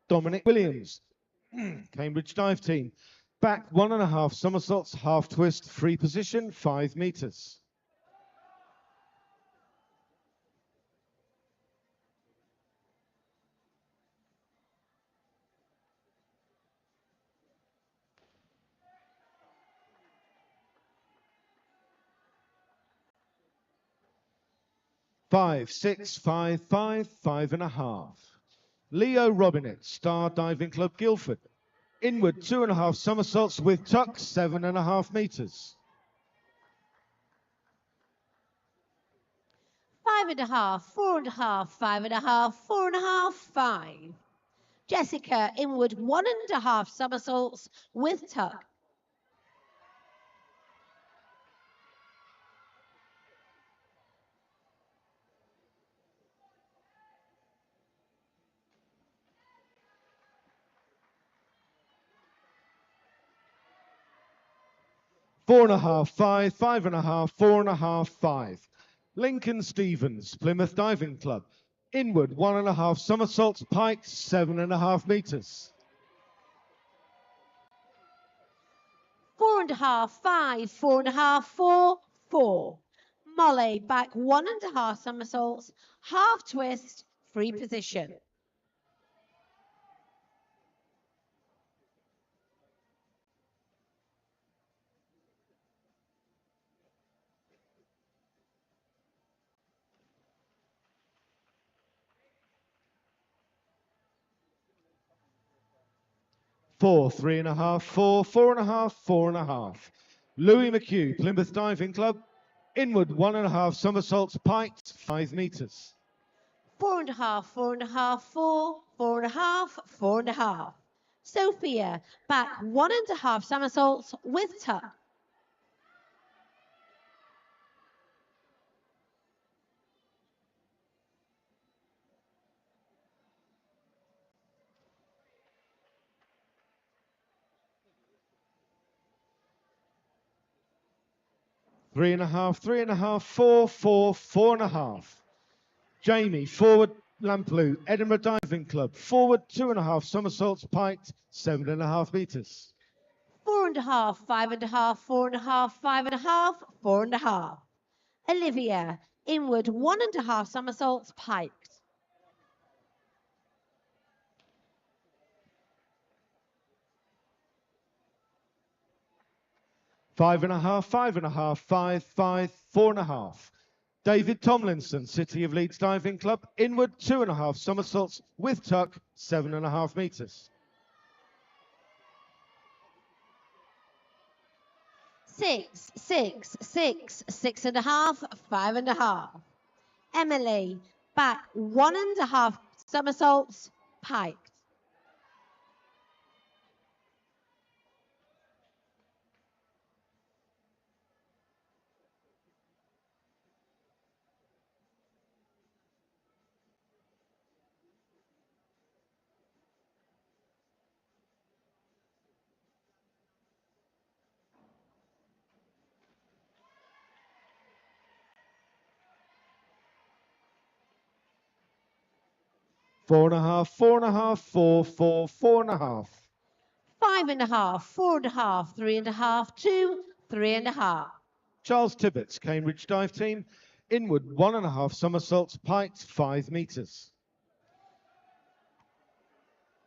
Dominic Williams, Cambridge Dive Team. Back 1.5 somersaults, half twist, free position, 5 meters. 5, 6, 5, 5, 5.5. Leo Robinet, Star Diving Club, Guildford. Inward 2.5 somersaults with tuck, 7.5 meters. 5.5, 4.5, 5.5, 4.5, 5. Jessica, inward 1.5 somersaults with tuck. 4.5, 5, 5.5, 4.5, 5. Lincoln Stevens, Plymouth Diving Club. Inward 1.5 somersaults, pike, 7.5 meters. 4.5, 5, 4.5, 4, 4. Molly, back 1.5 somersaults, half twist, free position. 4, 3.5, 4, 4.5, 4.5. Louis McHugh, Plymouth Diving Club. Inward 1.5 somersaults, piked, 5 meters. 4.5, 4.5, 4, 4.5, 4.5. Sophia, back 1.5 somersaults with tuck. 3.5, 3.5, 4, 4, 4.5. Jamie, forward Lamplugh, Edinburgh Diving Club. Forward 2.5 somersaults, piked, 7.5 meters. 4.5, 5.5, 4.5, 5.5, 4.5. Olivia, inward 1.5 somersaults, piked. 5.5, 5.5, 5, 5, 4.5. David Tomlinson, City of Leeds Diving Club. Inward 2.5 somersaults with tuck, 7.5 meters. 6, 6, 6, 6.5, 5.5. Emily, back 1.5 somersaults, piked. 4.5, 4.5, 4, 4, 4.5. 5.5, 4.5, 3.5, 2, 3.5. Charles Tibbetts, Cambridge Dive Team. Inward 1.5 somersaults, piked, 5 meters.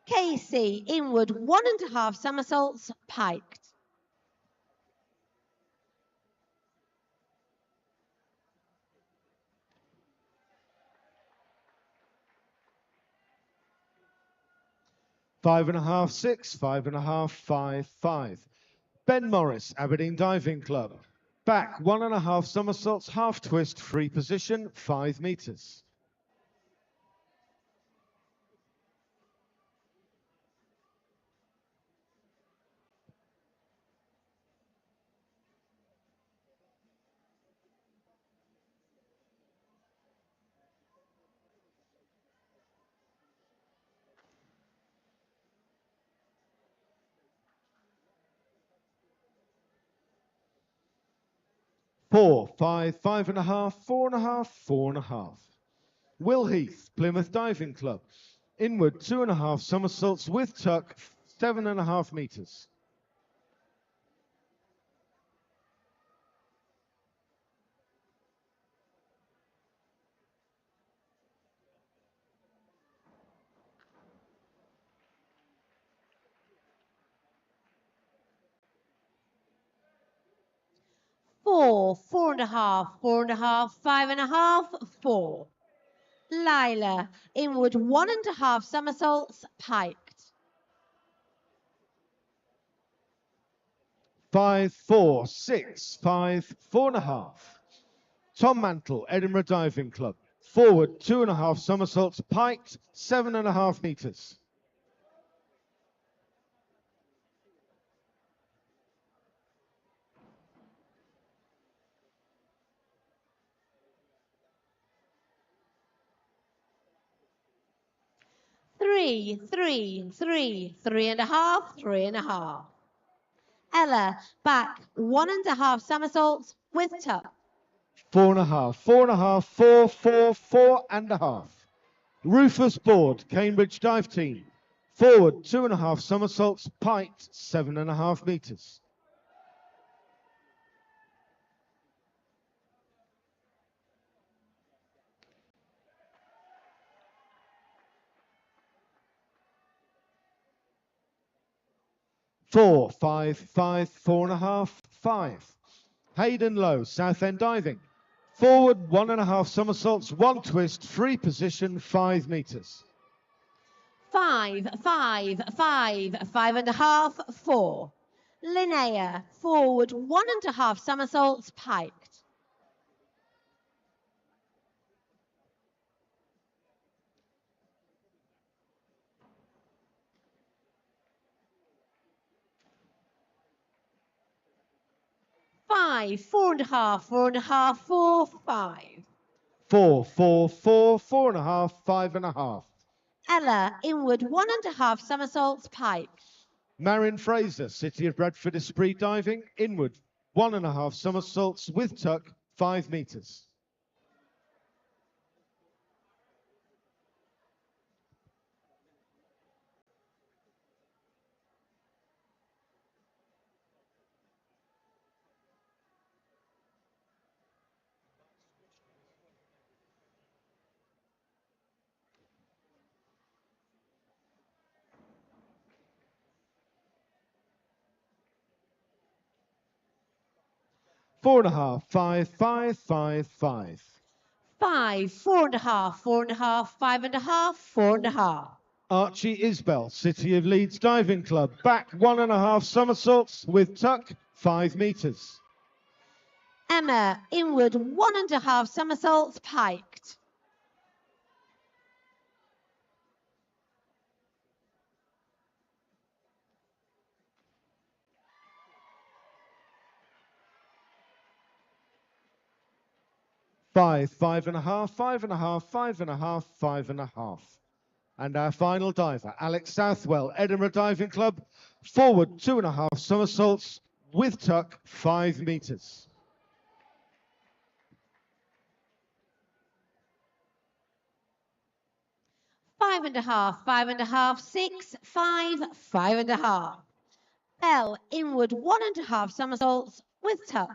Casey, inward 1.5 somersaults, piked. 5.5, 6, 5.5, 5, 5. Ben Morris, Aberdeen Diving Club. Back 1.5 somersaults, half twist, free position, 5 meters. 4, 5, 5.5, 4.5, 4.5. Will Heath, Plymouth Diving Club. Inward 2.5 somersaults with tuck, 7.5 meters. 4, 4, 4.5, 4.5, 5.5, 4. Lila, inward 1.5 somersaults, piked. 5, 4, 6, 5, 4.5. Tom Mantle, Edinburgh Diving Club. Forward 2.5 somersaults, piked, 7.5 meters. Three, 3.5, 3.5. Ella, back 1.5 somersaults with tuck. 4.5, 4.5, 4, 4, 4.5. Rufus Board, Cambridge Dive Team. Forward 2.5 somersaults, piked, 7.5 meters. Four, 5, 5, 4.5, 5. Hayden Lowe, Southend Diving. Forward 1.5 somersaults, 1 twist, free position, 5 meters. 5, 5, 5, 5.5, 4. Linnea, forward 1.5 somersaults, piked. 5, 4.5, 4.5, 4, 5. 4, 4, 4, 4.5, 5.5. Ella, inward 1.5 somersaults, piked. Marion Fraser, City of Bradford Esprit Diving, inward 1.5 somersaults with tuck, 5 meters. 4.5, 5, 5, 5, 5. 5, 4.5, 4.5, 5.5, 4.5. Archie Isbell, City of Leeds Diving Club, back 1.5 somersaults with tuck, 5 meters. Emma, inward 1.5 somersaults, piked. 5, 5.5, 5.5, 5.5, 5.5. And our final diver, Alex Southwell, Edinburgh Diving Club, forward 2.5 somersaults with tuck, 5 meters. 5.5, 5.5, 6, 5, 5.5. Bell, inward 1.5 somersaults with tuck.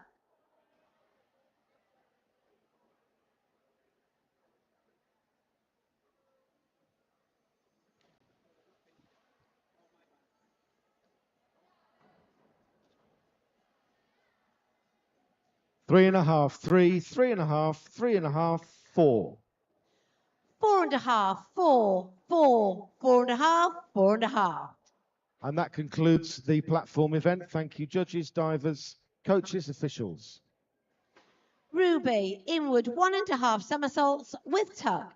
3.5, 3, 3.5, 3.5, 4. 4.5, 4, 4, 4.5, 4.5. And that concludes the platform event. Thank you, judges, divers, coaches, officials. Ruby, inward 1.5 somersaults with tuck.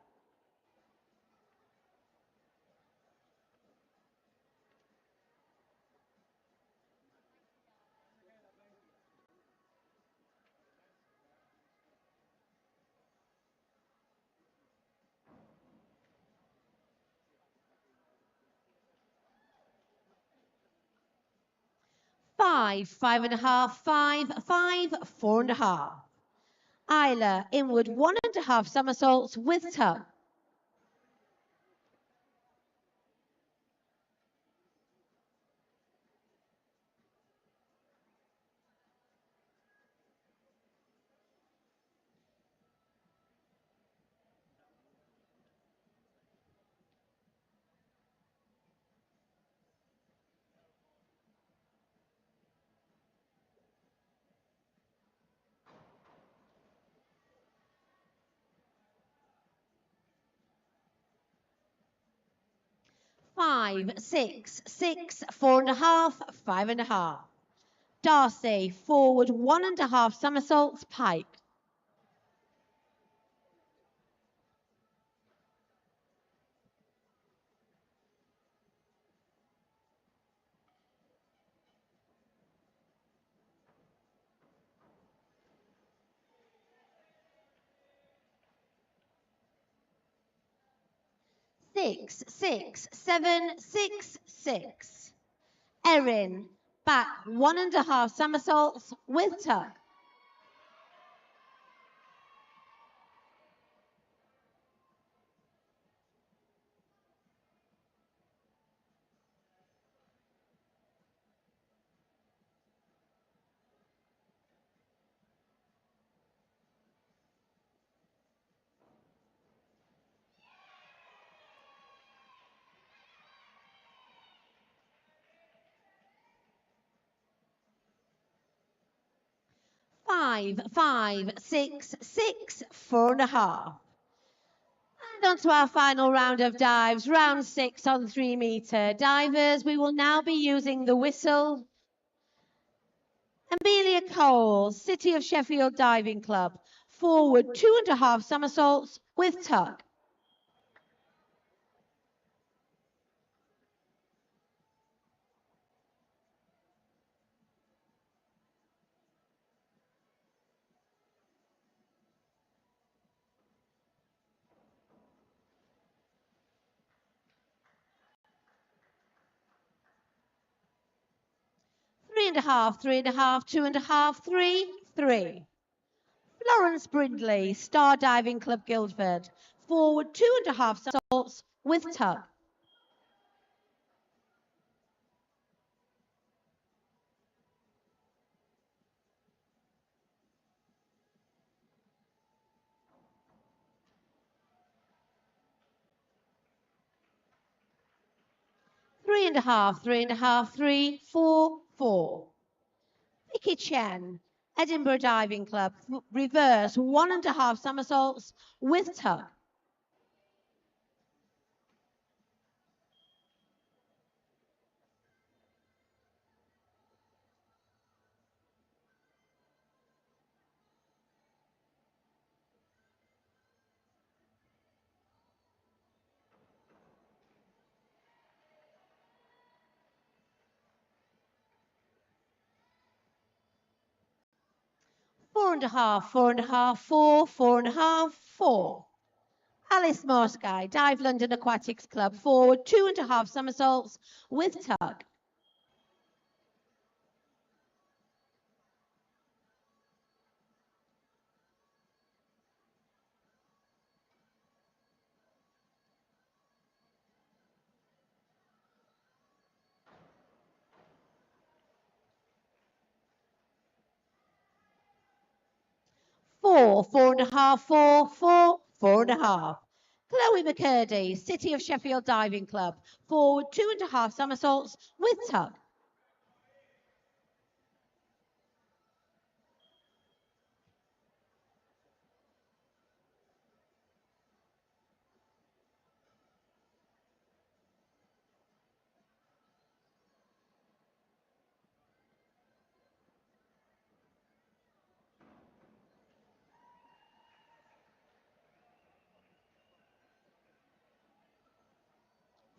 5, 5.5, 5, 5, 4.5. Isla, inward 1.5 somersaults with tuck. 5, 6, 6, 4.5, 5.5. Darcy, forward 1.5 somersaults, pike. Six, 6, 7, 6, 6. Erin, back 1.5 somersaults with tuck. Five, 5, 6, 6, 4.5. And on to our final round of dives, round 6 on 3 metre. Divers, we will now be using the whistle. Amelia Cole, City of Sheffield Diving Club, forward 2.5 somersaults with tuck. Three and a half, 2.5, 3, 3. Florence Brindley, Star Diving Club Guildford, forward 2.5 somersaults with tuck. Three and a half, 3, 4, 4. Vicky Chen, Edinburgh Diving Club, reverse 1.5 somersaults with tuck. Four and a half, 4, 4.5, 4. Alice Morsky, Dive London Aquatics Club, forward 2.5 somersaults with tuck. Four, 4.5, 4, 4.5. Chloe McCurdy, City of Sheffield Diving Club, forward 2.5 somersaults with tuck.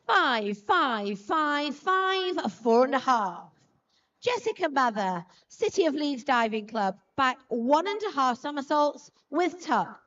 Five, 4.5. Jessica Mather, City of Leeds Diving Club, back 1.5 somersaults with tuck.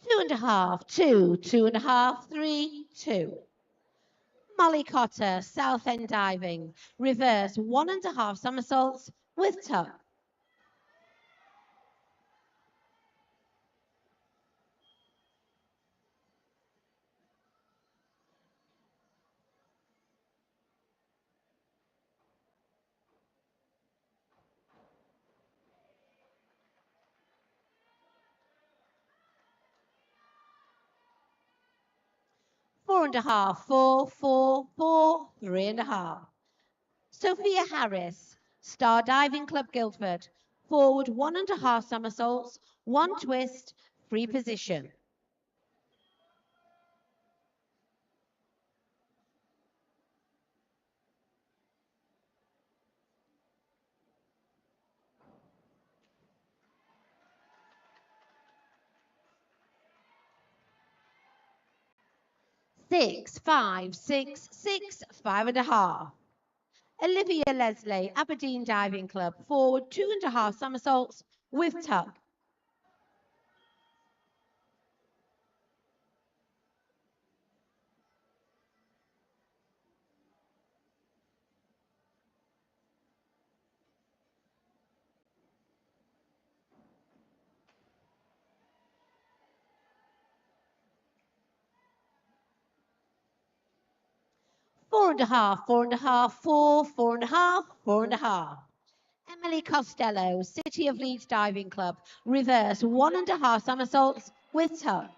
Two and a half, 2, 2.5, 3, 2. Molly Cotter, Southend Diving, reverse 1.5 somersaults with tuck. 4.5, 4, 4, 4, 3.5. Sophia Harris, Star Diving Club Guildford, forward 1.5 somersaults, 1 twist, free position. Six, 5, 6, 6, 5.5. Olivia Leslie, Aberdeen Diving Club, forward 2.5 somersaults with tuck. Four and a half, 4.5, 4, 4.5, 4.5. Emily Costello, City of Leeds Diving Club, reverse 1.5 somersaults with tuck.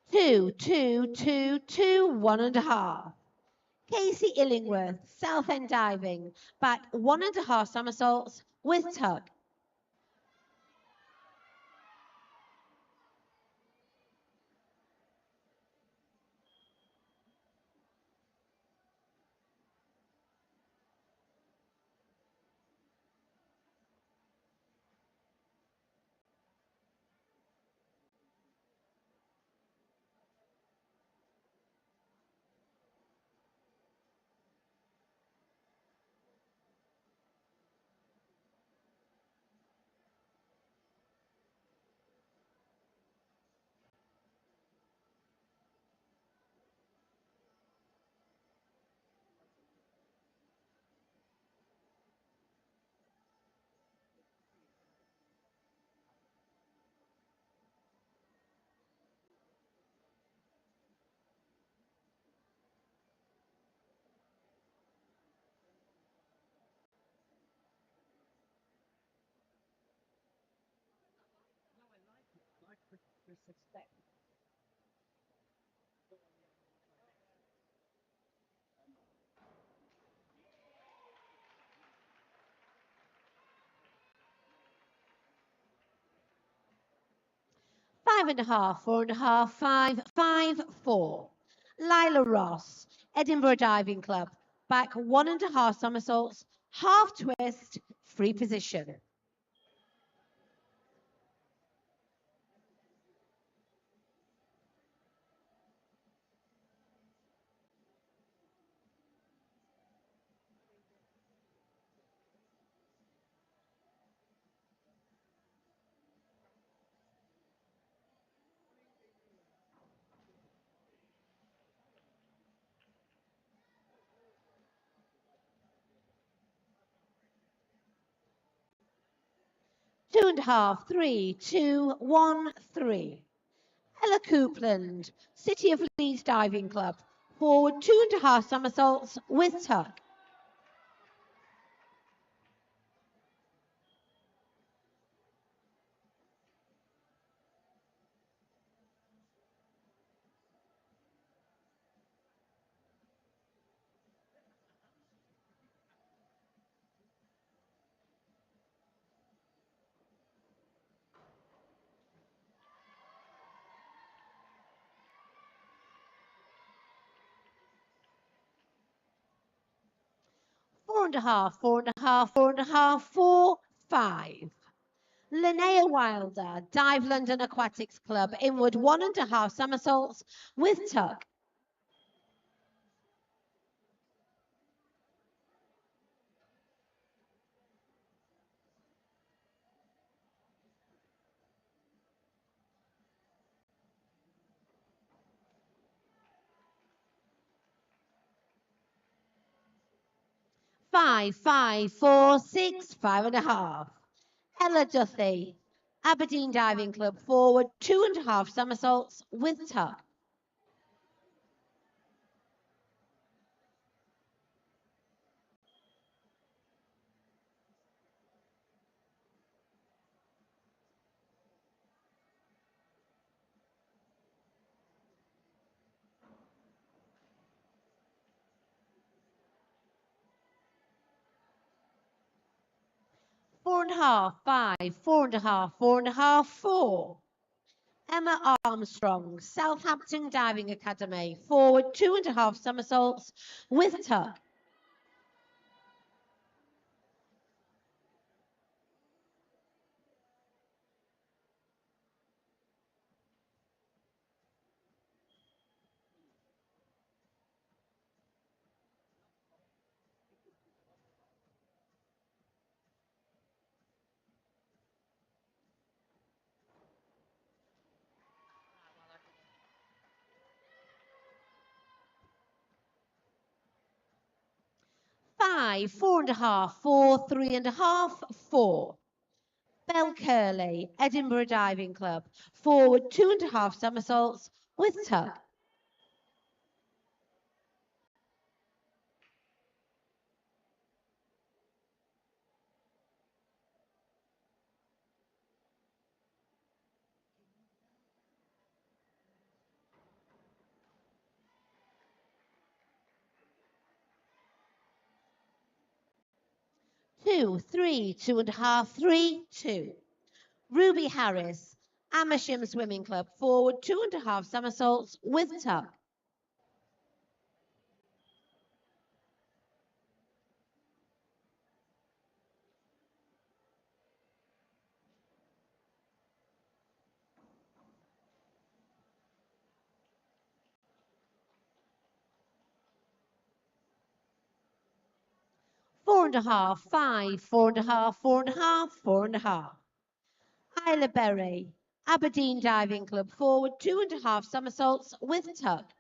Two, 2, 2, 2, 1.5. Casey Illingworth, Southend Diving, back 1.5 somersaults with tuck. Five and a half, 4.5, 5, 5, 4. Lila Ross, Edinburgh Diving Club, back 1.5 somersaults, half twist, free position. Two and a half, 3, 2, 1, 3. Ella Coupland, City of Leeds Diving Club, forward 2.5 somersaults with tuck. Four and a half, 4.5, 4.5, 4, 5. Linnea Wilder, Dive London Aquatics Club, inward 1.5 somersaults with tuck. 5, 5, 4, 6, 5.5. Ella Duthie, Aberdeen Diving Club, forward 2.5 somersaults with tuck. Four and a half, 5, 4.5, 4.5, 4. Emma Armstrong, Southampton Diving Academy, forward 2.5 somersaults with tuck. Five, 4.5, 4, 3.5, 4. Belle Curley, Edinburgh Diving Club, forward 2.5 somersaults with tuck. Two, 3, 2.5, 3, 2. Ruby Harris, Amersham Swimming Club, forward 2.5 somersaults with tuck. Four and a half, 5, 4.5, 4.5, 4.5. Isla Berry, Aberdeen Diving Club, forward 2.5 somersaults with tuck.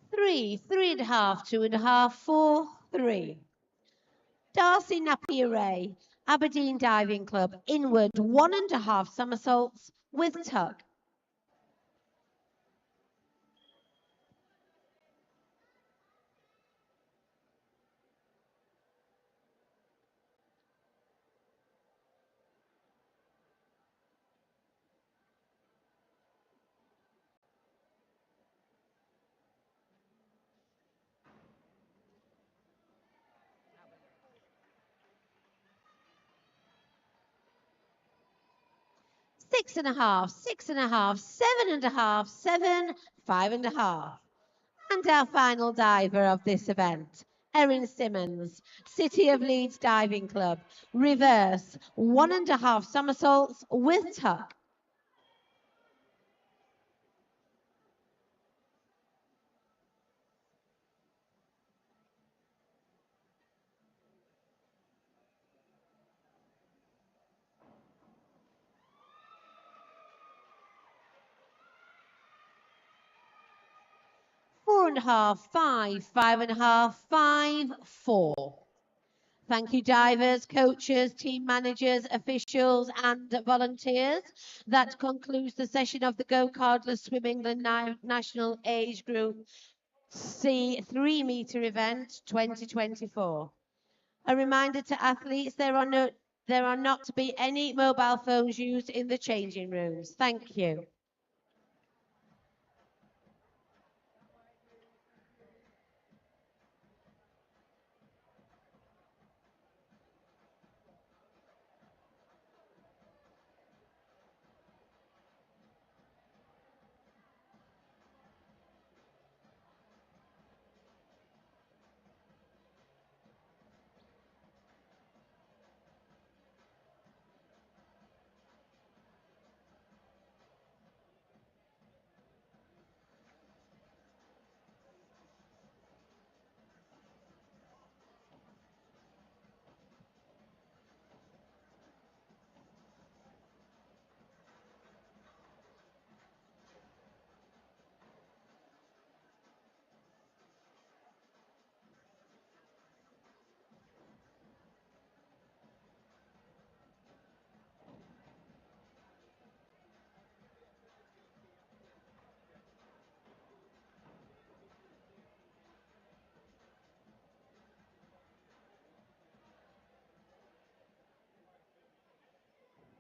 Three, 3.5, 2.5, 4, 3. Darcy Napier, Aberdeen Diving Club, inward 1.5 somersaults with tuck. Six and a half, 6.5, 7.5, 7, 5.5. And our final diver of this event, Erin Simmons, City of Leeds Diving Club, reverse 1.5 somersaults with tuck. Four and a half, 5, 5.5, 5, 4. Thank you, divers, coaches, team managers, officials, and volunteers. That concludes the session of the Go Cardless Swim England National Age Group C 3-meter event 2024. A reminder to athletes, there are not to be any mobile phones used in the changing rooms. Thank you.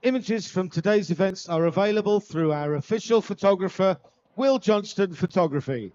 Images from today's events are available through our official photographer, Will Johnston Photography.